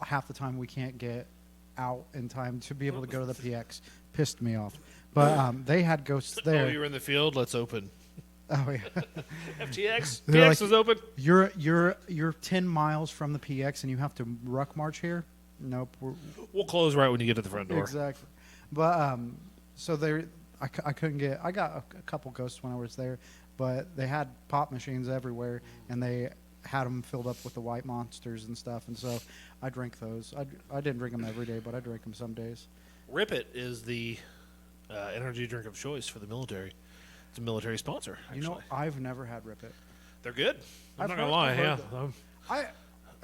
half the time we can't get out in time to be able to go to the PX? Pissed me off. But they had ghosts there. Oh, you were in the field? Let's open. Oh yeah. FTX? They're PX like, is open? You're 10 miles from the PX and you have to ruck march here? Nope. We'll close right when you get to the front door. Exactly. But so I couldn't get. I got a couple ghosts when I was there, but they had pop machines everywhere, and they had them filled up with the white Monsters and stuff. And so I drank those. I didn't drink them every day, but I drank them some days. Rip It is the energy drink of choice for the military. It's a military sponsor, actually. You know, I've never had Rip It. They're good. I'm not going to I've lie. heard Yeah.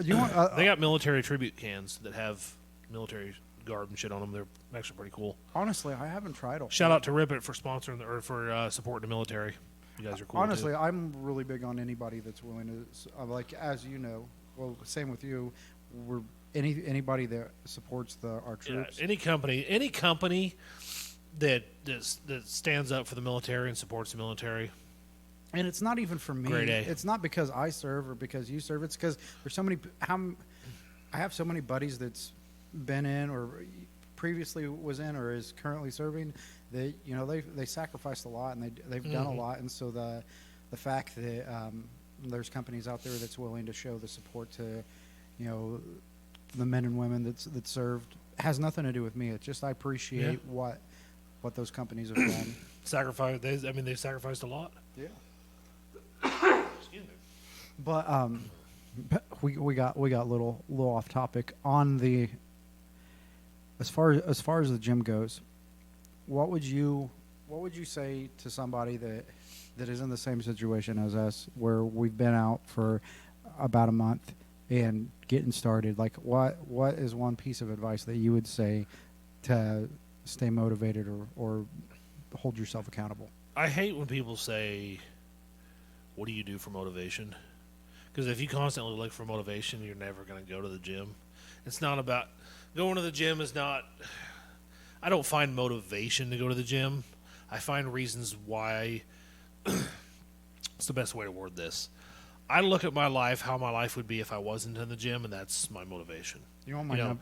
You want? They got military tribute cans that have military garb and shit on them. They're actually pretty cool. Honestly, I haven't tried all. Shout out to Rip It for sponsoring or for supporting the military. You guys are cool. Honestly, too. I'm really big on anybody that's willing to, like, as you know. Well, same with you. We're anybody that supports our troops. Any company that stands up for the military and supports the military. And it's not even for me. Grade A. It's not because I serve or because you serve. It's because there's so many. I have so many buddies that's been in or previously was in or is currently serving. That they sacrificed a lot and they've done a lot. And so the fact that there's companies out there that's willing to show the support to the men and women that served has nothing to do with me. It's just I appreciate what those companies have done. They sacrificed a lot. Yeah. Excuse me. But we got a little off topic on the as far as the gym goes. What would you say to somebody that is in the same situation as us, where we've been out for about a month and getting started? Like, what is one piece of advice that you would say to stay motivated or hold yourself accountable? I hate when people say, "What do you do for motivation?" Because if you constantly look for motivation, you're never going to go to the gym. It's not about going to the gym. I don't find motivation to go to the gym. I find reasons why. It's the best way to word this. I look at my life, how my life would be if I wasn't in the gym, and that's my motivation. You want my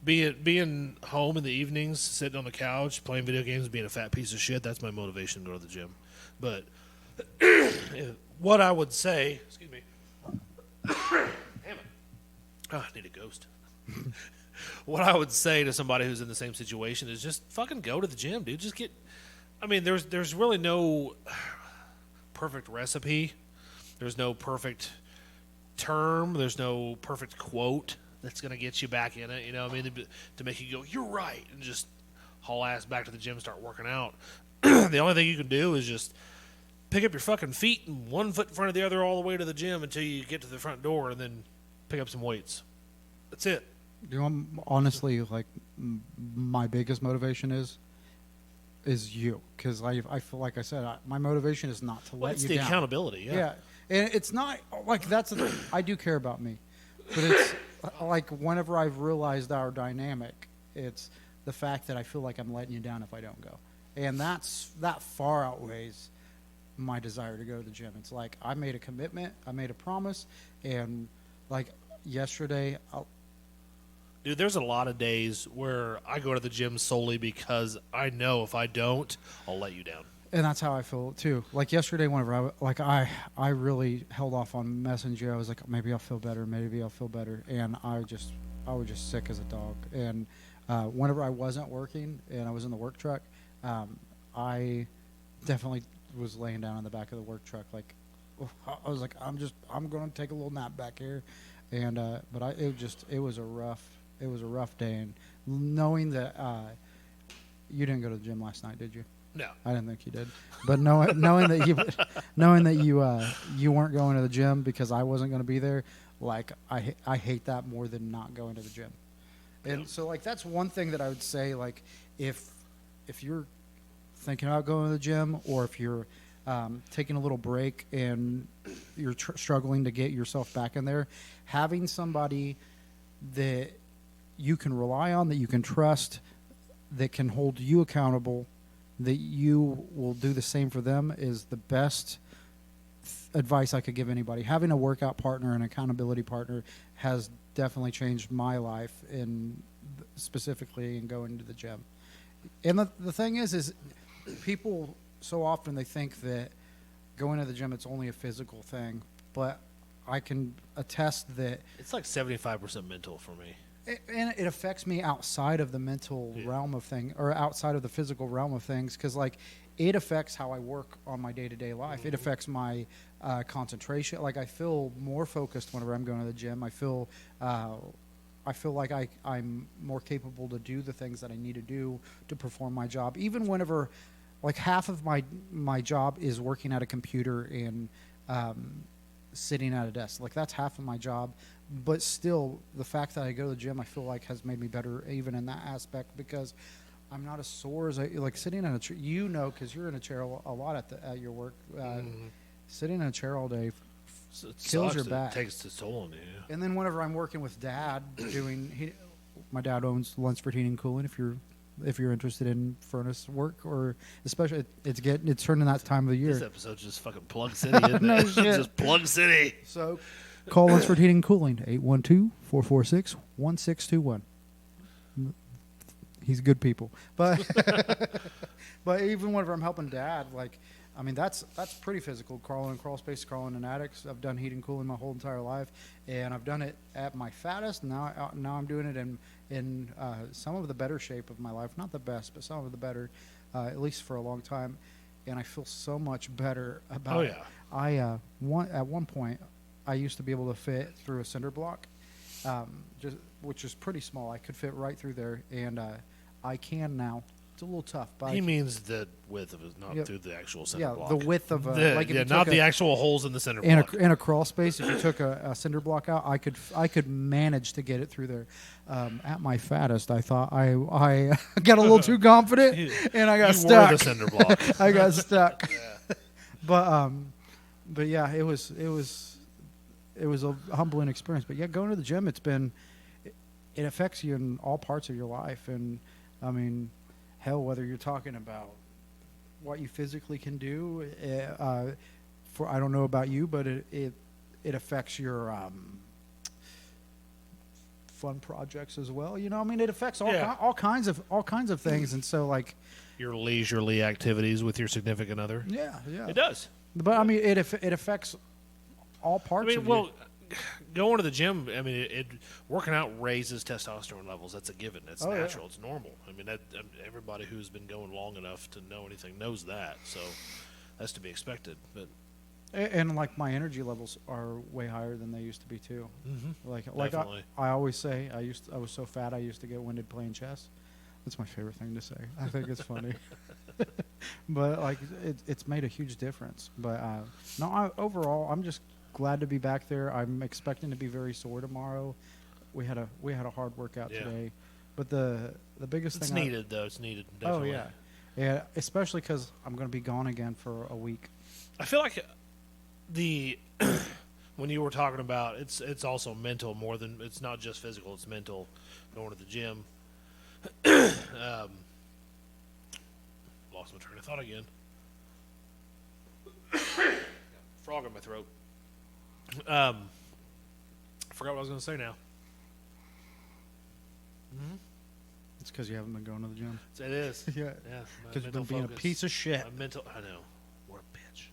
being home in the evenings, sitting on the couch, playing video games, being a fat piece of shit, that's my motivation to go to the gym. But what I would say, excuse me, damn it, I need a ghost. What I would say to somebody who's in the same situation is just fucking go to the gym, dude. Just get. There's really no perfect recipe. There's no perfect term. There's no perfect quote that's going to get you back in it. To make you go, you're right, and just haul ass back to the gym and start working out. The only thing you can do is just pick up your fucking feet and one foot in front of the other all the way to the gym until you get to the front door, and then pick up some weights. That's it. Honestly, like, my biggest motivation is you, because I feel like I said my motivation is not to let it's you the down. Accountability. Yeah. And it's not like that's I do care about me, but it's like whenever I've realized our dynamic, it's the fact that I feel like I'm letting you down if I don't go, and that far outweighs my desire to go to the gym. It's like I made a commitment, I made a promise, and like yesterday. Dude, there's a lot of days where I go to the gym solely because I know if I don't, I'll let you down. And that's how I feel too. Like yesterday, whenever I really held off on Messenger. I was like, maybe I'll feel better, and I was just sick as a dog. And whenever I wasn't working and I was in the work truck, I definitely was laying down in the back of the work truck. Like I was like, I'm going to take a little nap back here, and but it was a rough day, and knowing that you didn't go to the gym last night, did you? No. I didn't think you did, but knowing that you weren't going to the gym because I wasn't going to be there, like I hate that more than not going to the gym. And so like that's one thing that I would say, like if you're thinking about going to the gym, or if you're taking a little break and you're struggling to get yourself back in there, having somebody that you can rely on, that you can trust, that can hold you accountable, that you will do the same for them, is the best advice I could give anybody. Having a workout partner and accountability partner has definitely changed my life, specifically in going to the gym. And the thing is people so often they think that going to the gym, it's only a physical thing, but I can attest that It's like 75% mental for me. and it affects me outside of the mental realm of thing, or outside of the physical realm of things, because like it affects how I work on my day-to-day life. It affects my concentration. Like I feel more focused whenever I'm going to the gym. I feel like I'm more capable to do the things that I need to do to perform my job, even whenever like half of my job is working at a computer and sitting at a desk. Like that's half of my job. But still, the fact that I go to the gym, I feel like has made me better even in that aspect, because I'm not as sore as like sitting in a chair. You know, because you're in a chair a lot at your work. Sitting in a chair all day kills your back. It takes its toll on you. And then whenever I'm working with Dad, my dad owns Lunsford Heating and Cooling. If you're interested in furnace work, or especially it's turning that time of the year. This episode's just fucking Plug City, isn't No it? shit. Just Plug City. So call Lunsford Heating and Cooling, 812-446-1621. He's good people. But but even whenever I'm helping Dad, like, I mean, that's pretty physical, crawling in crawl space, crawling in attics. I've done heating and cooling my whole entire life, and I've done it at my fattest. Now I'm doing it in some of the better shape of my life. Not the best, but some of the better, at least for a long time. And I feel so much better about it. At one point, I used to be able to fit through a cinder block, which is pretty small. I could fit right through there, and I can now. It's a little tough. But He means the width of it, not through the actual cinder block. The width of not the actual holes in the cinder in block. In a crawl space. If you took a cinder block out, I could manage to get it through there. At my fattest, I thought I got a little too confident, and I got stuck. Were the cinder block. I got stuck. But yeah, it was a humbling experience. But yeah, going to the gym, it affects you in all parts of your life, and I mean, hell, whether you're talking about what you physically can do, I don't know about you, but it affects your fun projects as well. You know, I mean, it affects all kinds of things, and so like your leisurely activities with your significant other. Yeah, it does. But I mean, it affects all parts. I mean, going to the gym, I mean, working out raises testosterone levels. That's a given. It's natural. Yeah. It's normal. I mean, everybody who's been going long enough to know anything knows that. So that's to be expected. But and like my energy levels are way higher than they used to be too. Mm-hmm. Like I always say, I was so fat I used to get winded playing chess. That's my favorite thing to say. I think it's funny. But like it's made a huge difference. But overall, I'm just glad to be back there. I'm expecting to be very sore tomorrow. We had a hard workout today, but the biggest thing it's needed. It's needed. Definitely. Oh yeah, especially because I'm going to be gone again for a week. I feel like when you were talking about it's also mental more than it's not just physical. It's mental. Going to the gym. Lost my train of thought again. Frog in my throat. I forgot what I was going to say now. It's because you haven't been going to the gym. It is. Yeah. Yeah. Because you've been being a piece of shit. My mental. I know. What a bitch.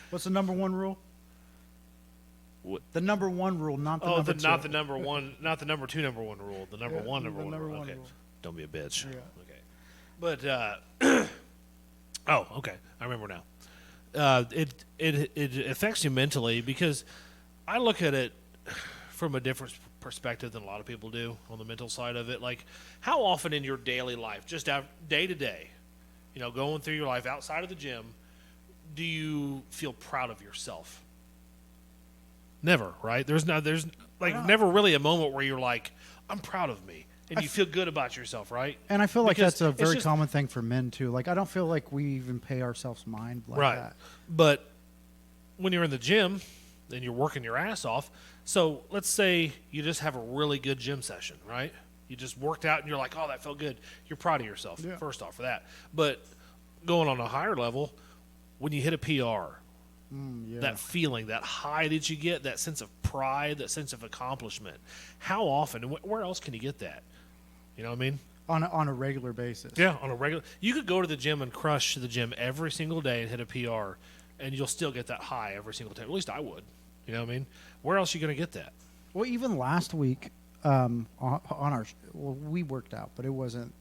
What's the number one rule? What? The number one rule, not the number two. Not the number one, not the number two, number one rule. The number one, number the one number rule. one Okay. rule. Don't be a bitch. Yeah. Okay. But oh, okay. I remember now. It affects you mentally because I look at it from a different perspective than a lot of people do on the mental side of it. Like, how often in your daily life, just day to day, going through your life outside of the gym, do you feel proud of yourself? Never, right? There's never really a moment where you're like, I'm proud of me. And you feel good about yourself, right? And I feel like Because that's a very just- common thing for men, too. Like, I don't feel like we even pay ourselves mind like Right. that. But when you're in the gym and you're working your ass off, so let's say you just have a really good gym session, right? You just worked out and you're like, oh, that felt good. You're proud of yourself, Yeah. first off, for that. But going on a higher level, when you hit a PR, Yeah. that feeling, that high that you get, that sense of pride, that sense of accomplishment, how often, and where else can you get that? You know what I mean? On a regular basis. Yeah, on a regular. You could go to the gym and crush the gym every single day and hit a PR, and you'll still get that high every single time. At least I would. You know what I mean? Where else are you going to get that? Well, even last week, we worked out, but it wasn't.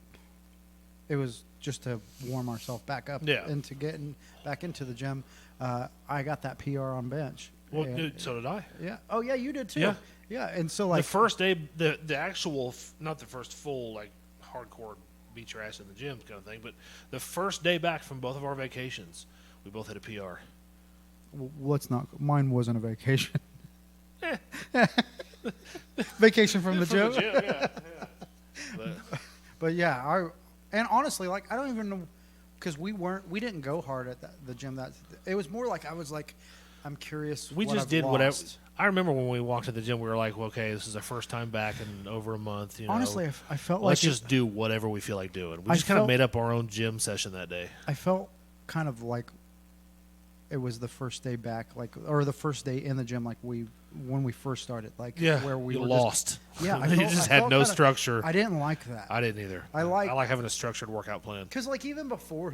It was just to warm ourselves back up Yeah. into getting back into the gym. I got that PR on bench. Well, And- dude, so did I. yeah. Oh, yeah, you did too. Yeah. Yeah, and so The like first day, the actual, not the first full like hardcore beat your ass in the gym kind of thing, but the first day back from both of our vacations, we both hit a PR. let's not. Mine wasn't a vacation. Vacation from the gym. Yeah. But yeah, and honestly, like I don't even know because we didn't go hard at the gym. It was more like I was like, I'm curious. We what just I've did whatever. lost. I remember when we walked to the gym, we were like, well, okay, this is our first time back in over a month. Honestly, I felt let's like just do whatever we feel like doing. We I just kind of felt- made up our own gym session that day. I felt kind of like it was the first day back, or the first day in the gym, like when we first started, like where we you were lost. Yeah, I you felt- just I had felt no kinda- structure. I didn't like that. I didn't either. I like having a structured workout plan. because like even before.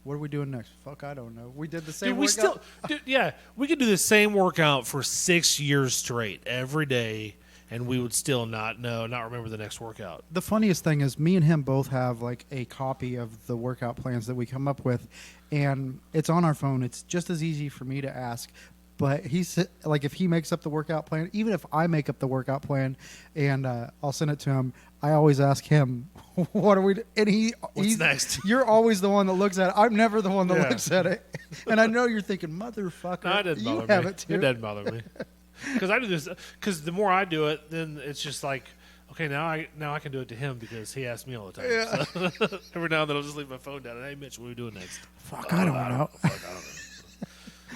What are we doing next? Fuck, I don't know. We did the same. Dude, we workout. we could do the same workout for 6 years straight every day, and we would still not remember the next workout. The funniest thing is me and him both have like a copy of the workout plans that we come up with, and it's on our phone. It's just as easy for me to ask, but he's like, if he makes up the workout plan, even if I make up the workout plan and I'll send it to him, I always ask him, what are we and What's next? You're always the one that looks at it. I'm never the one that Yeah. looks at it. And I know you're thinking, motherfucker, No, it doesn't you bother have me. it too. It doesn't bother me because I do this. Because the more I do it, then it's just like, okay, now I can do it to him because he asks me all the time. Yeah. So, every now and then I'll just leave my phone down and, hey, Mitch, what are we doing next? Fuck, I don't know. Fuck, I don't know.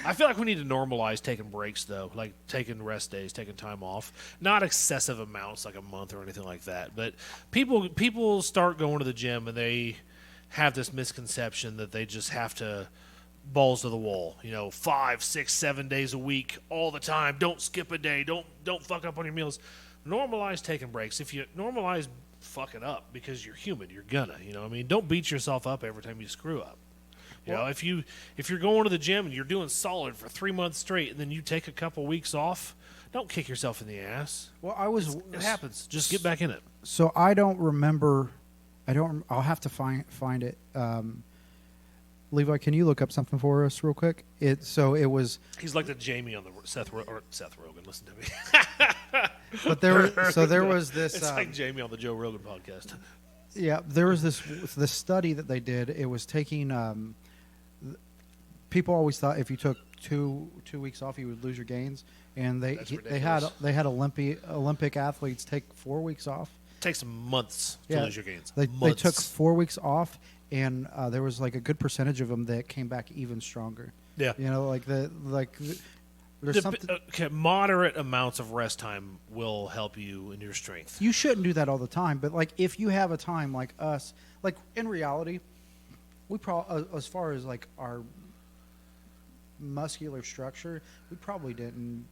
I feel like we need to normalize taking breaks, though, like taking rest days, taking time off. Not excessive amounts, like a month or anything like that. But people start going to the gym and they have this misconception that they just have to balls to the wall. 5, 6, 7 days a week, all the time. Don't skip a day. Don't fuck up on your meals. Normalize taking breaks. If you normalize fucking up because you're human, you're gonna. I mean, don't beat yourself up every time you screw up. If you're going to the gym and you're doing solid for 3 months straight, and then you take a couple weeks off, don't kick yourself in the ass. Well, It happens. Just get back in it. So I don't remember. I'll have to find it. Levi, can you look up something for us real quick? It was. He's like the Jamie on the Seth Rogen. Listen to me. But there was this. It's like Jamie on the Joe Rogan podcast. Yeah, there was this study that they did. It was taking. People always thought if you took two weeks off, you would lose your gains, and they had Olympic athletes take 4 weeks off. It takes months to lose your gains. They Months. took 4 weeks off, and there was like a good percentage of them that came back even stronger. Yeah. There's something. Okay, moderate amounts of rest time will help you in your strength. You shouldn't do that all the time, but like if you have a time like us, like in reality, we as far as like our muscular structure, we probably didn't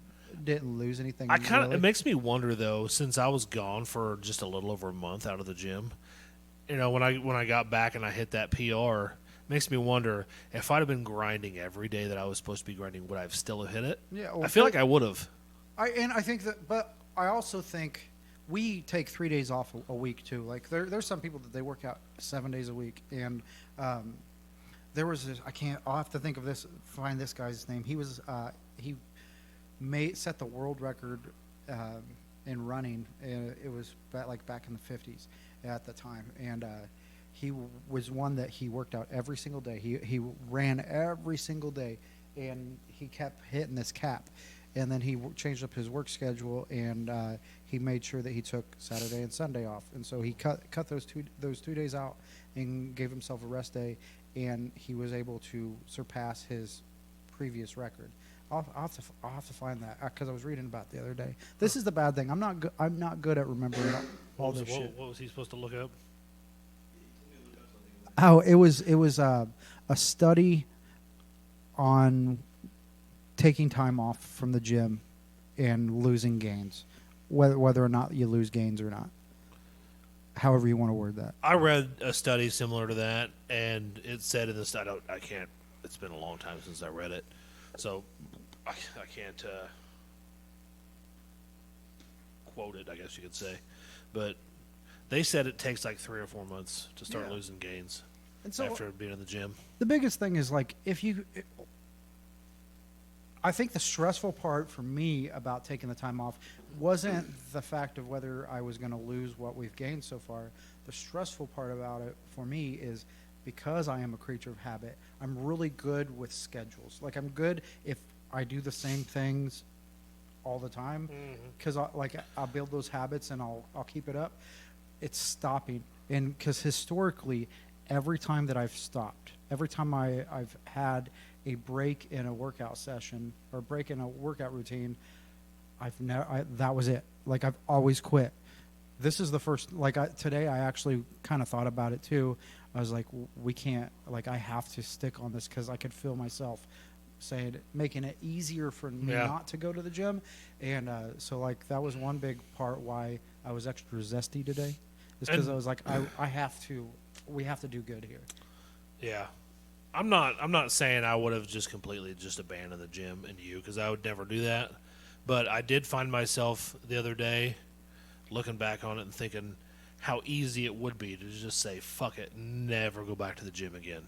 didn't lose anything. I kind of really. it makes me wonder though, since I was gone for just a little over a month out of the gym. When I got back and I hit that PR, it makes me wonder if I'd have been grinding every day that I was supposed to be grinding, would I have still have hit it? Yeah, well, I feel like I would have. I think that, but I also think we take 3 days off a week too. Like there's some people that they work out 7 days a week, and there was this, I'll have to think of this, find this guy's name. He was he set the world record in running. It was back in the 50s at the time, and he was one that he worked out every single day. He ran every single day, and he kept hitting this cap. And then he changed up his work schedule, and he made sure that he took Saturday and Sunday off. And so he cut those 2 days out and gave himself a rest day, and he was able to surpass his previous record. I'll have to find that because I was reading about it the other day. This is the bad thing. I'm not good at remembering all this shit. What was he supposed to look up? Oh, it was a study on taking time off from the gym and losing gains, whether or not you lose gains or not. However you want to word that. I read a study similar to that, and it said in this. I can't. It's been a long time since I read it, so I can't quote it, I guess you could say. But they said it takes like 3 or 4 months to start losing gains And so after being in the gym. the biggest thing is I think the stressful part for me about taking the time off wasn't the fact of whether I was going to lose what we've gained so far. The stressful part about it for me is because I am a creature of habit, I'm really good with schedules. Like, I'm good if I do the same things all the time because I'll build those habits and I'll keep it up. It's stopping. And because historically, every time that I've stopped, every time I've had a break in a workout session or break in a workout routine, that was it. Like, I've always quit. This is the first, today I actually kind of thought about it too. I was like, we can't, I have to stick on this because I could feel myself making it easier for me not to go to the gym. And so that was one big part why I was extra zesty today, is because I was like, we have to do good here. Yeah. I'm not saying I would have just completely just abandoned the gym and because I would never do that. But I did find myself the other day looking back on it and thinking how easy it would be to just say, fuck it, never go back to the gym again.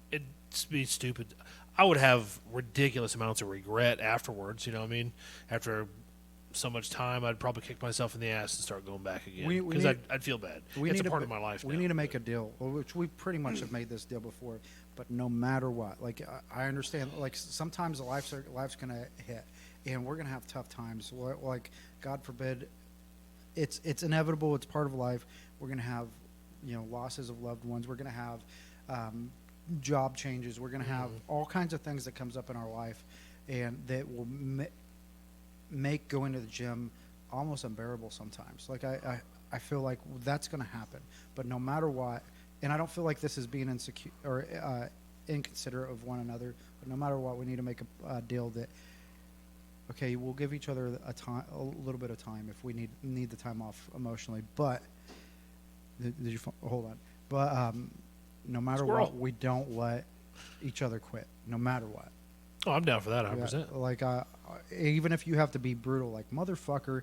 It'd be stupid. I would have ridiculous amounts of regret afterwards, you know what I mean? After so much time, I'd probably kick myself in the ass and start going back again because I'd feel bad. It's a part of my life now. We need to make a deal, which we pretty much have made this deal before, but no matter what, I understand, sometimes life's going to hit, and we're going to have tough times. God forbid, it's inevitable. It's part of life. We're going to have, losses of loved ones. We're going to have job changes. We're going to have all kinds of things that comes up in our life, and that will make going to the gym almost unbearable sometimes. I feel like that's going to happen. But no matter what, and I don't feel like this is being insecure or inconsiderate of one another, but no matter what, we need to make a deal that, okay, we'll give each other a little bit of time if we need the time off emotionally. But hold on? But no matter what, we don't let each other quit. No matter what. Oh, I'm down for that 100%. Yeah, even if you have to be brutal, motherfucker,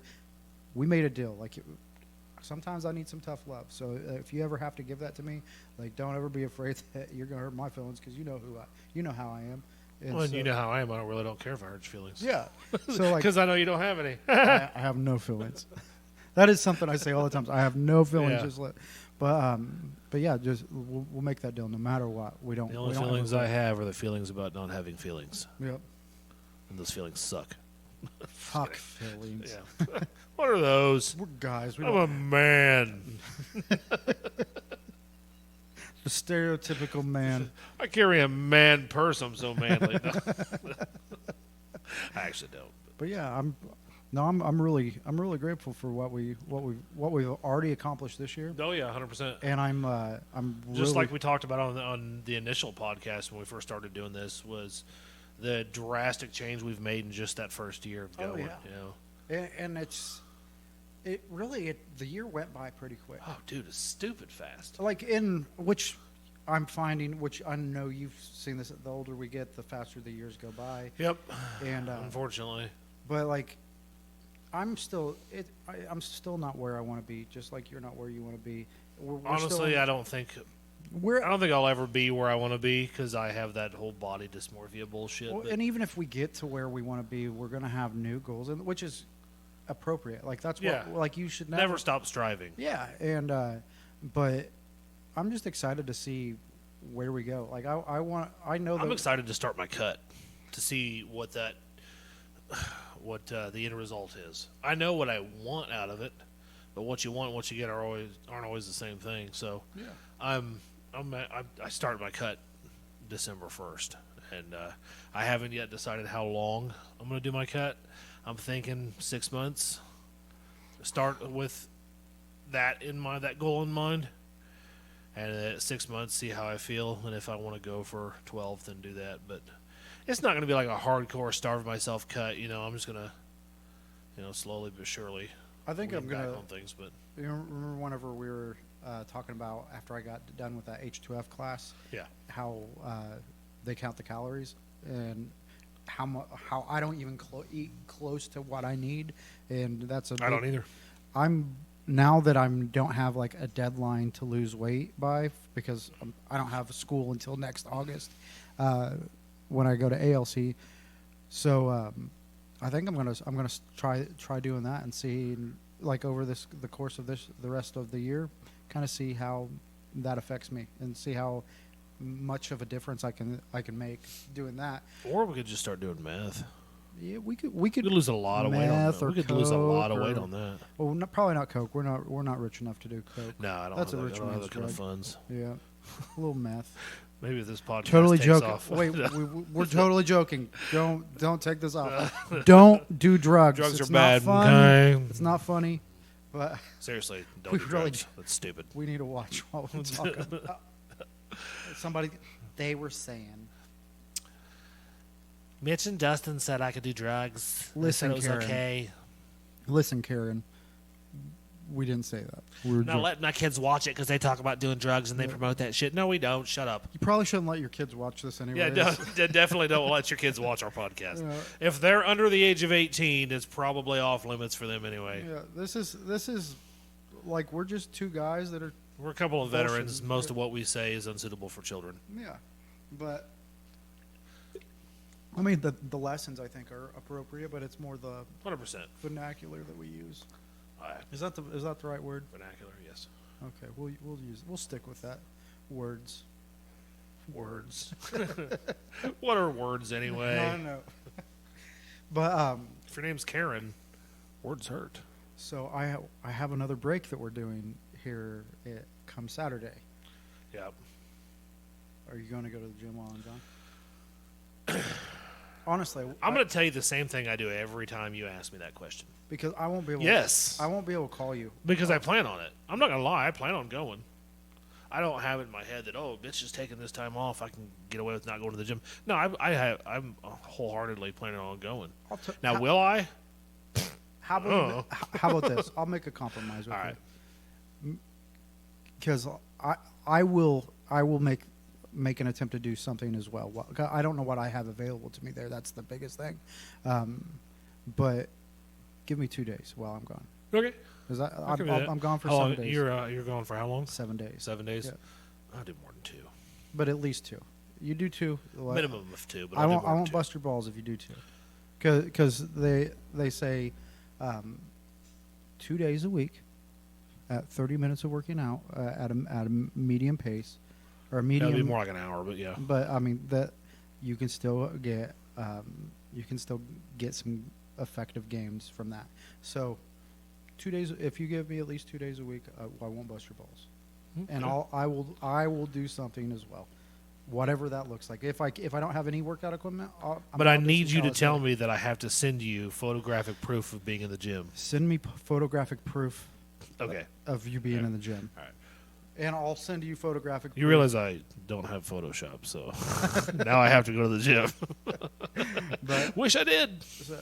we made a deal. Sometimes I need some tough love. So if you ever have to give that to me, don't ever be afraid that you're gonna hurt my feelings because you know how I am. And you know how I am. I really don't care if I hurt your feelings. Yeah. So because I know you don't have any. I have no feelings. That is something I say all the time. I have no feelings. Yeah. But yeah, just we'll make that deal no matter what. We don't. The only feelings I have are the feelings about not having feelings. Yep. And those feelings suck. Fuck feelings. Yeah. What are those? We're guys. I'm a man. The stereotypical man. I carry a man purse. I'm so manly. No. I actually don't. But yeah, I'm really grateful for what we've already accomplished this year. Oh yeah, 100%. And I'm just like we talked about on the initial podcast when we first started doing this, was the drastic change we've made in just that first year of going. yeah. You know? And the year went by pretty quick. Oh, dude, it's stupid fast. Like which I'm finding, which I know you've seen this. The older we get, the faster the years go by. Yep. And unfortunately, but like, I'm still not where I want to be. Just like you're not where you want to be. We're honestly, I don't think I'll ever be where I want to be because I have that whole body dysmorphia bullshit. Well, and even if we get to where we want to be, we're going to have new goals, and which is appropriate. Like that's what like you should never stop striving. Yeah, and but I'm just excited to see where we go. Like I'm excited to start my cut to see what the end result is. I know what I want out of it, but what you want and what you get aren't always the same thing. So I start my cut December 1st, and I haven't yet decided how long I'm going to do my cut. I'm thinking 6 months. Start with that goal in mind, and at 6 months see how I feel, and if I want to go for 12, then do that. But it's not going to be like a hardcore starve myself cut. You know, I'm just going to, slowly but surely. I think I'm gonna on things, but you remember whenever we were talking about after I got done with that H2F class, how they count the calories and how I don't even eat close to what I need, and I don't either. Now that I don't have like a deadline to lose weight by because I don't have school until next August when I go to ALC, so I think I'm gonna try doing that and see like over the course of the rest of the year, kind of see how that affects me and see how much of a difference I can make doing that. Or we could just start doing meth. Yeah, we could lose a lot of weight on that. We could lose a lot of weight on that. Well, probably not coke. We're not rich enough to do coke. No, I don't. That's have a rich I don't have man's that kind of drug. funds. Yeah, a little meth. Maybe if this podcast Totally takes joking. off. Wait, we're totally joking. Don't take this off. Don't do drugs. Drugs it's are bad. Not funny. Okay. It's not funny. But seriously, don't we do really drugs. That's stupid. We need to watch what we're talking about. They were saying. Mitch and Dustin said I could do drugs. Listen, they said it was Karen. okay. Listen, Karen. We didn't say that. We were Not letting my kids watch it because they talk about doing drugs and they promote that shit. No, we don't. Shut up. You probably shouldn't let your kids watch this anyway. Yeah, definitely don't let your kids watch our podcast. Yeah. If they're under the age of 18, it's probably off limits for them anyway. Yeah, this is like we're just two guys that are. We're a couple of veterans. Most of what we say is unsuitable for children. Yeah, but I mean the lessons I think are appropriate, but it's more the 100% vernacular that we use. Is that the right word? Vernacular, yes. Okay, we'll stick with that. Words. What are words anyway? I know. But if your name's Karen, words hurt. So I have another break that we're doing here come Saturday. Yep. Are you going to go to the gym while I'm gone? Honestly, I'm going to tell you the same thing I do every time you ask me that question. Because I won't be able. Yes. I won't be able to call you. Because I plan on it. I'm not going to lie. I plan on going. I don't have it in my head that, bitch is taking this time off. I can get away with not going to the gym. No, I'm wholeheartedly planning on going. Will I? How about this? I'll make a compromise with you. Because I will make an attempt to do something as well. I don't know what I have available to me there. That's the biggest thing. But give me 2 days while I'm gone. Okay. Because I'm gone for 7 days. You're going for how long? 7 days. 7 days? Yeah. I'll do more than 2. But at least 2. You do 2. Minimum of 2, but I won't 2. bust your balls if you do 2. Because they say 2 days a week at 30 minutes of working out at a medium pace or a medium. It'll be more like an hour, but yeah. But I mean that you can still get some effective gains from that. So 2 days. If you give me at least 2 days a week, I won't bust your balls, and I will do something as well, whatever that looks like. If I don't have any workout equipment, I need you to tell me that I have to send you photographic proof of being in the gym. Send me photographic proof. Okay. Of you being in the gym. All right. And I'll send you photographic proof. You realize I don't have Photoshop, so now I have to go to the gym. But Wish I did. so,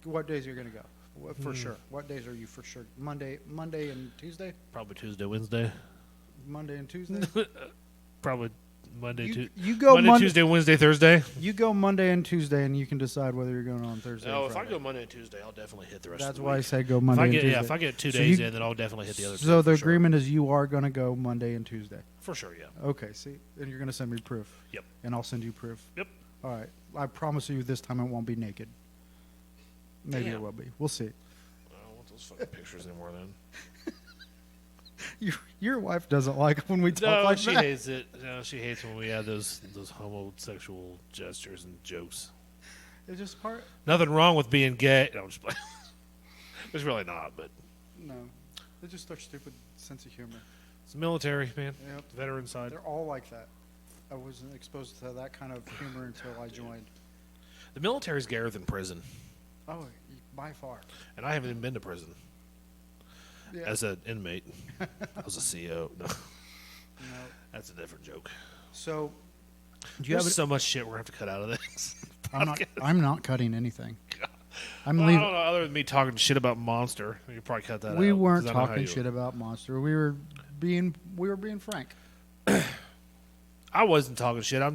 what days are you going to go? For sure. What days are you for sure? Monday and Tuesday? Probably Tuesday, Wednesday. Monday and Tuesday? Probably Monday, You go Monday, Tuesday, Wednesday, Thursday. You go Monday and Tuesday, and you can decide whether you're going on Thursday. Oh, or if Friday. I go Monday and Tuesday, I'll definitely hit the rest That's of the why I week. say go Monday and Tuesday. If I get 2 So days you- in, then I'll definitely hit the other two. So the for sure. agreement is you are going to go Monday and Tuesday. For sure, yeah. Okay, see? And you're going to send me proof. Yep. And I'll send you proof. Yep. All right. I promise you this time it won't be naked. Maybe it Damn. will be. We'll see. I don't want those fucking pictures anymore then. Your wife doesn't like when we talk No, like she that. hates it. No, she hates when we add those homosexual gestures and jokes. It's just part. Nothing wrong with being gay. No, I'm just playing. There's really not, but No. It's just their stupid sense of humor. it's the military, man. Yep. Veteran side. They're all like that. I wasn't exposed to that kind of humor until I joined. The military's gayer than prison, Oh, by far. and I haven't even been to prison Yeah. as an inmate. I was a CO. No, No. that's a different joke. So, do you There's have? so much shit we're gonna have to cut out of this. I'm not cutting anything. I'm Well, I leaving. don't know, other than me talking shit about Monster. You could probably cut that out. We 'cause weren't I know how talking you- shit about Monster. We were being frank. I wasn't talking shit. I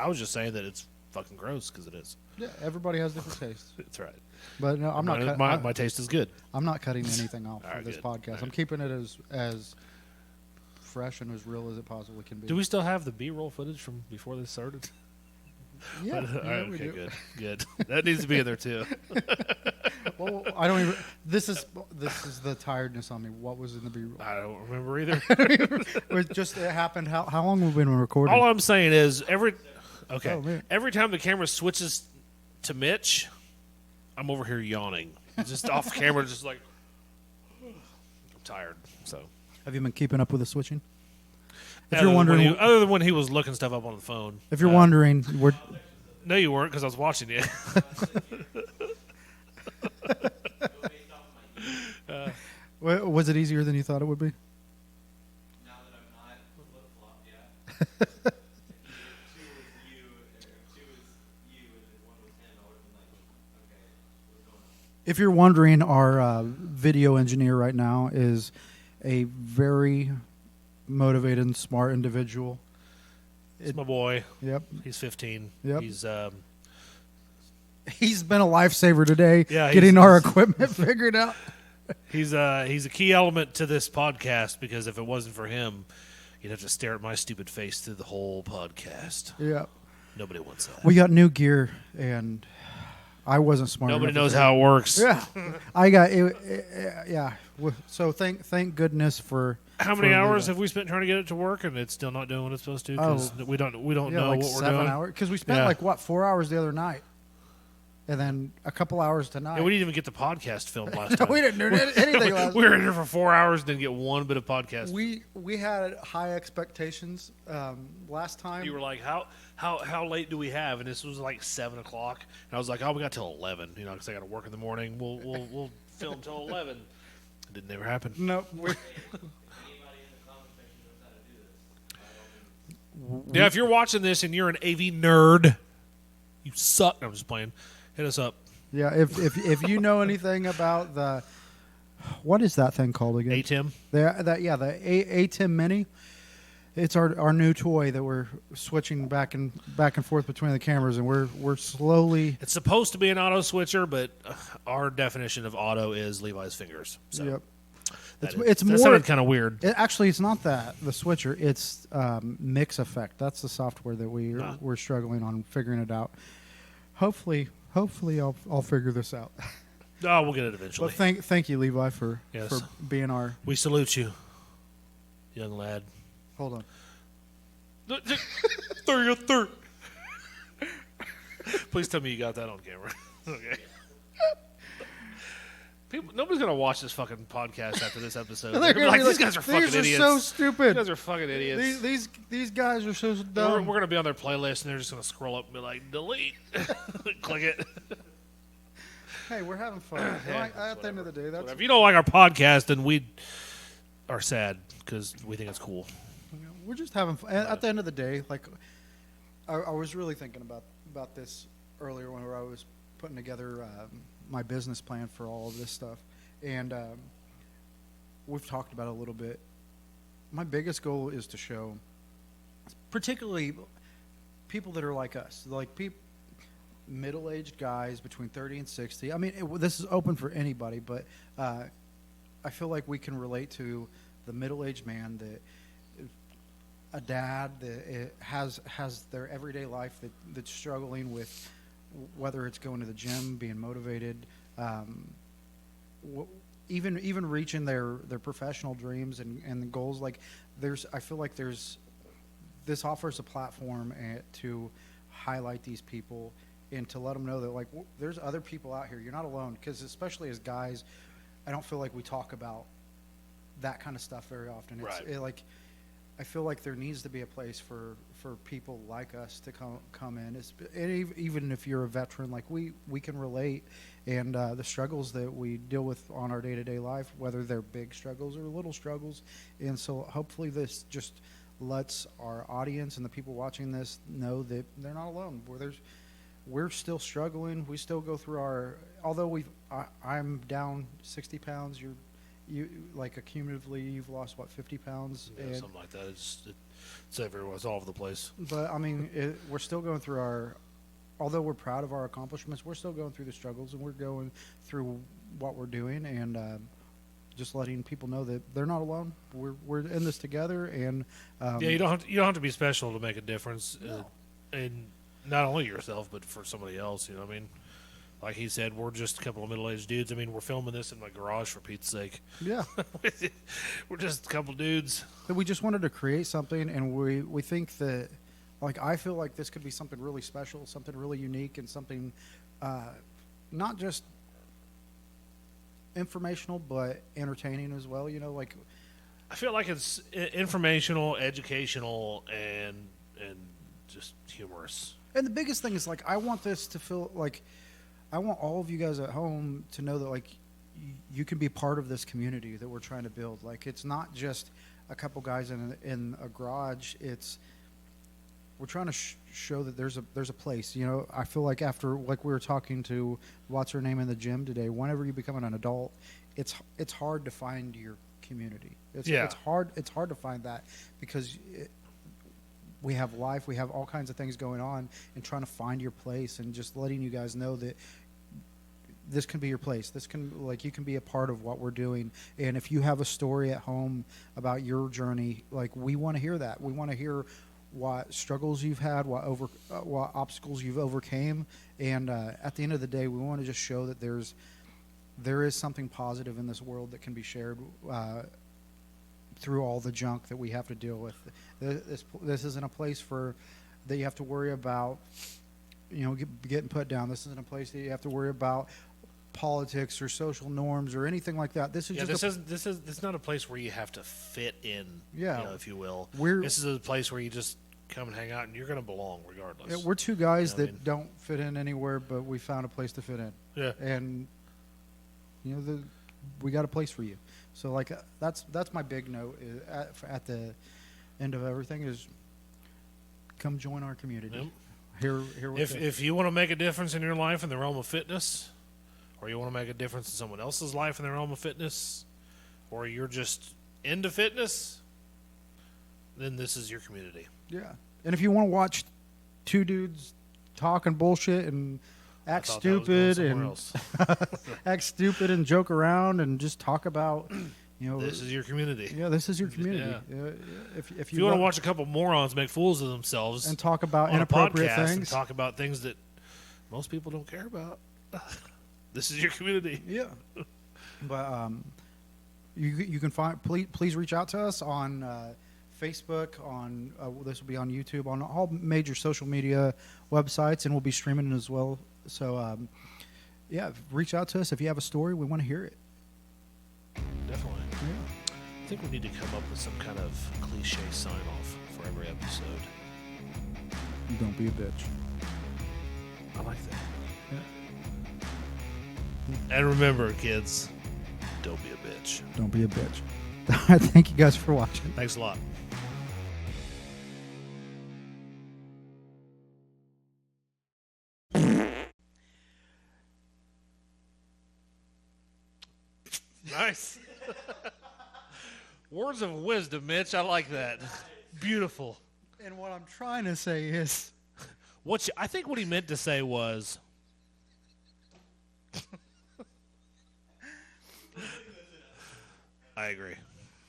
was just saying that it's fucking gross because it is. Yeah, everybody has different tastes. That's right. But no, I'm not. My taste is good. I'm not cutting anything off All for right, this good. podcast. All right. I'm keeping it as fresh and as real as it possibly can be. Do we still have the B-roll footage from before this started? Yeah, All yeah, right, we okay, do. good. That needs to be in there too. Well, I don't even. This is the tiredness on me. What was in the B-roll? I don't remember either. It happened. How long have we been recording? All I'm saying is Oh, man. every time the camera switches to Mitch, I'm over here yawning. Just off camera, just like I'm tired. So Have you been keeping up with the switching? If other you're than when wondering, other than when he was looking stuff up on the phone. if you're wondering, we're No, you weren't because I was watching you. was it easier than you thought it would be? Now that I'm not flip-flop, yeah. If two was you, or two was you, and then one was him, I would have been like, okay, what's going on? If you're wondering, our video engineer right now is a very motivated and smart individual. It's my boy. Yep. He's 15. Yep. He's Been a lifesaver today, Yeah, getting he's- our equipment figured out. he's a key element to this podcast because if it wasn't for him, you'd have to stare at my stupid face through the whole podcast. Yeah. Nobody wants that. We got new gear, and I wasn't smart. Nobody enough knows to- how it works. Yeah, I got it. Yeah. So thank goodness for. How many for hours Levi. have we spent trying to get it to work, and it's still not doing what it's supposed to? Because we don't Yeah, know like what we're 7 doing. hours. Because we spent Yeah. 4 hours the other night, and then a couple hours tonight. Yeah, we didn't even get the podcast filmed last time. we didn't do anything last We were in here for 4 hours and didn't get one bit of podcast. We had high expectations last time. You were like, how late do we have? And this was like 7 o'clock. And I was like, oh, we got till 11. You know, because I got to work in the morning. We'll film till 11. It didn't ever happen. No, Anybody in the comment section knows how to do this. I don't Yeah, if you're watching this and you're an AV nerd, you suck. I'm just playing. Hit us up. yeah. If you know anything about the, what is that thing called again? ATIM. The ATIM Mini. It's our new toy that we're switching back and forth between the cameras, and we're slowly. It's supposed to be an auto switcher, but our definition of auto is Levi's fingers. So Yep. that It's that more. sounded kind of weird. Actually, it's not that the switcher. It's Mix Effect. That's the software that we're struggling on figuring it out. Hopefully, I'll figure this out. Oh, we'll get it eventually. But thank you, Levi, for Yes. being our. We salute you, young lad. Hold on. 30. Please tell me you got that on camera. Okay. Nobody's gonna watch this fucking podcast after this episode. They're gonna be like, these guys are fucking idiots. so These stupid. guys are fucking idiots. These guys are so We're dumb. gonna be on their playlist and they're just gonna scroll up and be like, delete, click it. Hey, we're having fun. Yeah, At the end of the day, that's If you don't like our podcast, then we are sad because we think it's cool. we're just having fun. At the end of the day, like I was really thinking about this earlier whenever I was putting together my business plan for all of this stuff, and we've talked about it a little bit. My biggest goal is to show, particularly people that are like us, like middle-aged guys between 30 and 60. I mean, this is open for anybody, but I feel like we can relate to the middle-aged man, that a dad that has their everyday life that's struggling with whether it's going to the gym, being motivated, even reaching their professional dreams and the goals. Like I feel like this offers a platform to highlight these people and to let them know that, like, there's other people out here. You're not alone, because especially as guys, I don't feel like we talk about that kind of stuff very often. Right. I feel like there needs to be a place for people like us to come in. Even if you're a veteran, like we can relate, and the struggles that we deal with on our day-to-day life, whether they're big struggles or little struggles. And so hopefully this just lets our audience and the people watching this know that they're not alone. We're still struggling. We still go through although I'm down 60 pounds. You like cumulatively, you've lost what, 50 pounds? Yeah, something like that. It's everywhere. It's all over the place. But I mean, we're still going through although we're proud of our accomplishments, we're still going through the struggles, and we're going through what we're doing, and just letting people know that they're not alone. We're in this together, and yeah, you don't have to be special to make a difference, No. and not only yourself, but for somebody else. You know what I mean? Like he said, we're just a couple of middle-aged dudes. I mean, we're filming this in my garage, for Pete's sake. yeah. We're just a couple dudes. But we just wanted to create something, and we think that, like, I feel like this could be something really special, something really unique, and something not just informational but entertaining as well. You know, like, I feel like it's informational, educational, and just humorous. and the biggest thing is, like, I want this to feel like, I want all of you guys at home to know that, like, you can be part of this community that we're trying to build. Like, it's not just a couple guys in a garage. We're trying to show that there's a place. You know, I feel like after, like, we were talking to what's her name in the gym today. Whenever you become an adult, it's hard to find your community. It's hard to find that, because we have life, we have all kinds of things going on, and trying to find your place, and just letting you guys know that this can be your place. This can, like, you can be a part of what we're doing. And if you have a story at home about your journey, like, we want to hear that. We want to hear what struggles you've had, what obstacles you've overcame, and at the end of the day, we want to just show that there is something positive in this world that can be shared through all the junk that we have to deal with. This isn't a place that you have to worry about, you know, getting put down. This isn't a place that you have to worry about politics or social norms or anything like that. This is not a place where you have to fit in, Yeah. you know, if you will. We're- This is a place where you just come and hang out, and you're going to belong regardless. We're two guys You know what I that mean? don't fit in anywhere, but we found a place to fit in. Yeah. And, you know, we got a place for you. So, like, that's my big note at the end of everything is, come join our community. Yep. Here If you want to make a difference in your life in the realm of fitness, or you want to make a difference in someone else's life in the realm of fitness, or you're just into fitness, then this is your community. Yeah. And if you want to watch two dudes talking bullshit and act stupid and joke around and just talk about, you know, This is your community. Yeah, this is your community. Yeah. If you want to watch a couple morons make fools of themselves and talk about on inappropriate a podcast things, and talk about things that most people don't care about, this is your community. yeah. But you can please reach out to us on Facebook, on this will be on YouTube, on all major social media websites, and we'll be streaming it as well. So yeah, reach out to us if you have a story. We want to hear it. Definitely. Yeah. I think we need to come up with some kind of cliche sign-off for every episode. Don't be a bitch. I like that. Yeah. And remember, kids, don't be a bitch. Don't be a bitch. Thank you guys for watching. Thanks a lot. Nice. Words of wisdom, Mitch. I like that. Beautiful. And what I'm trying to say is, I think what he meant to say was, I agree.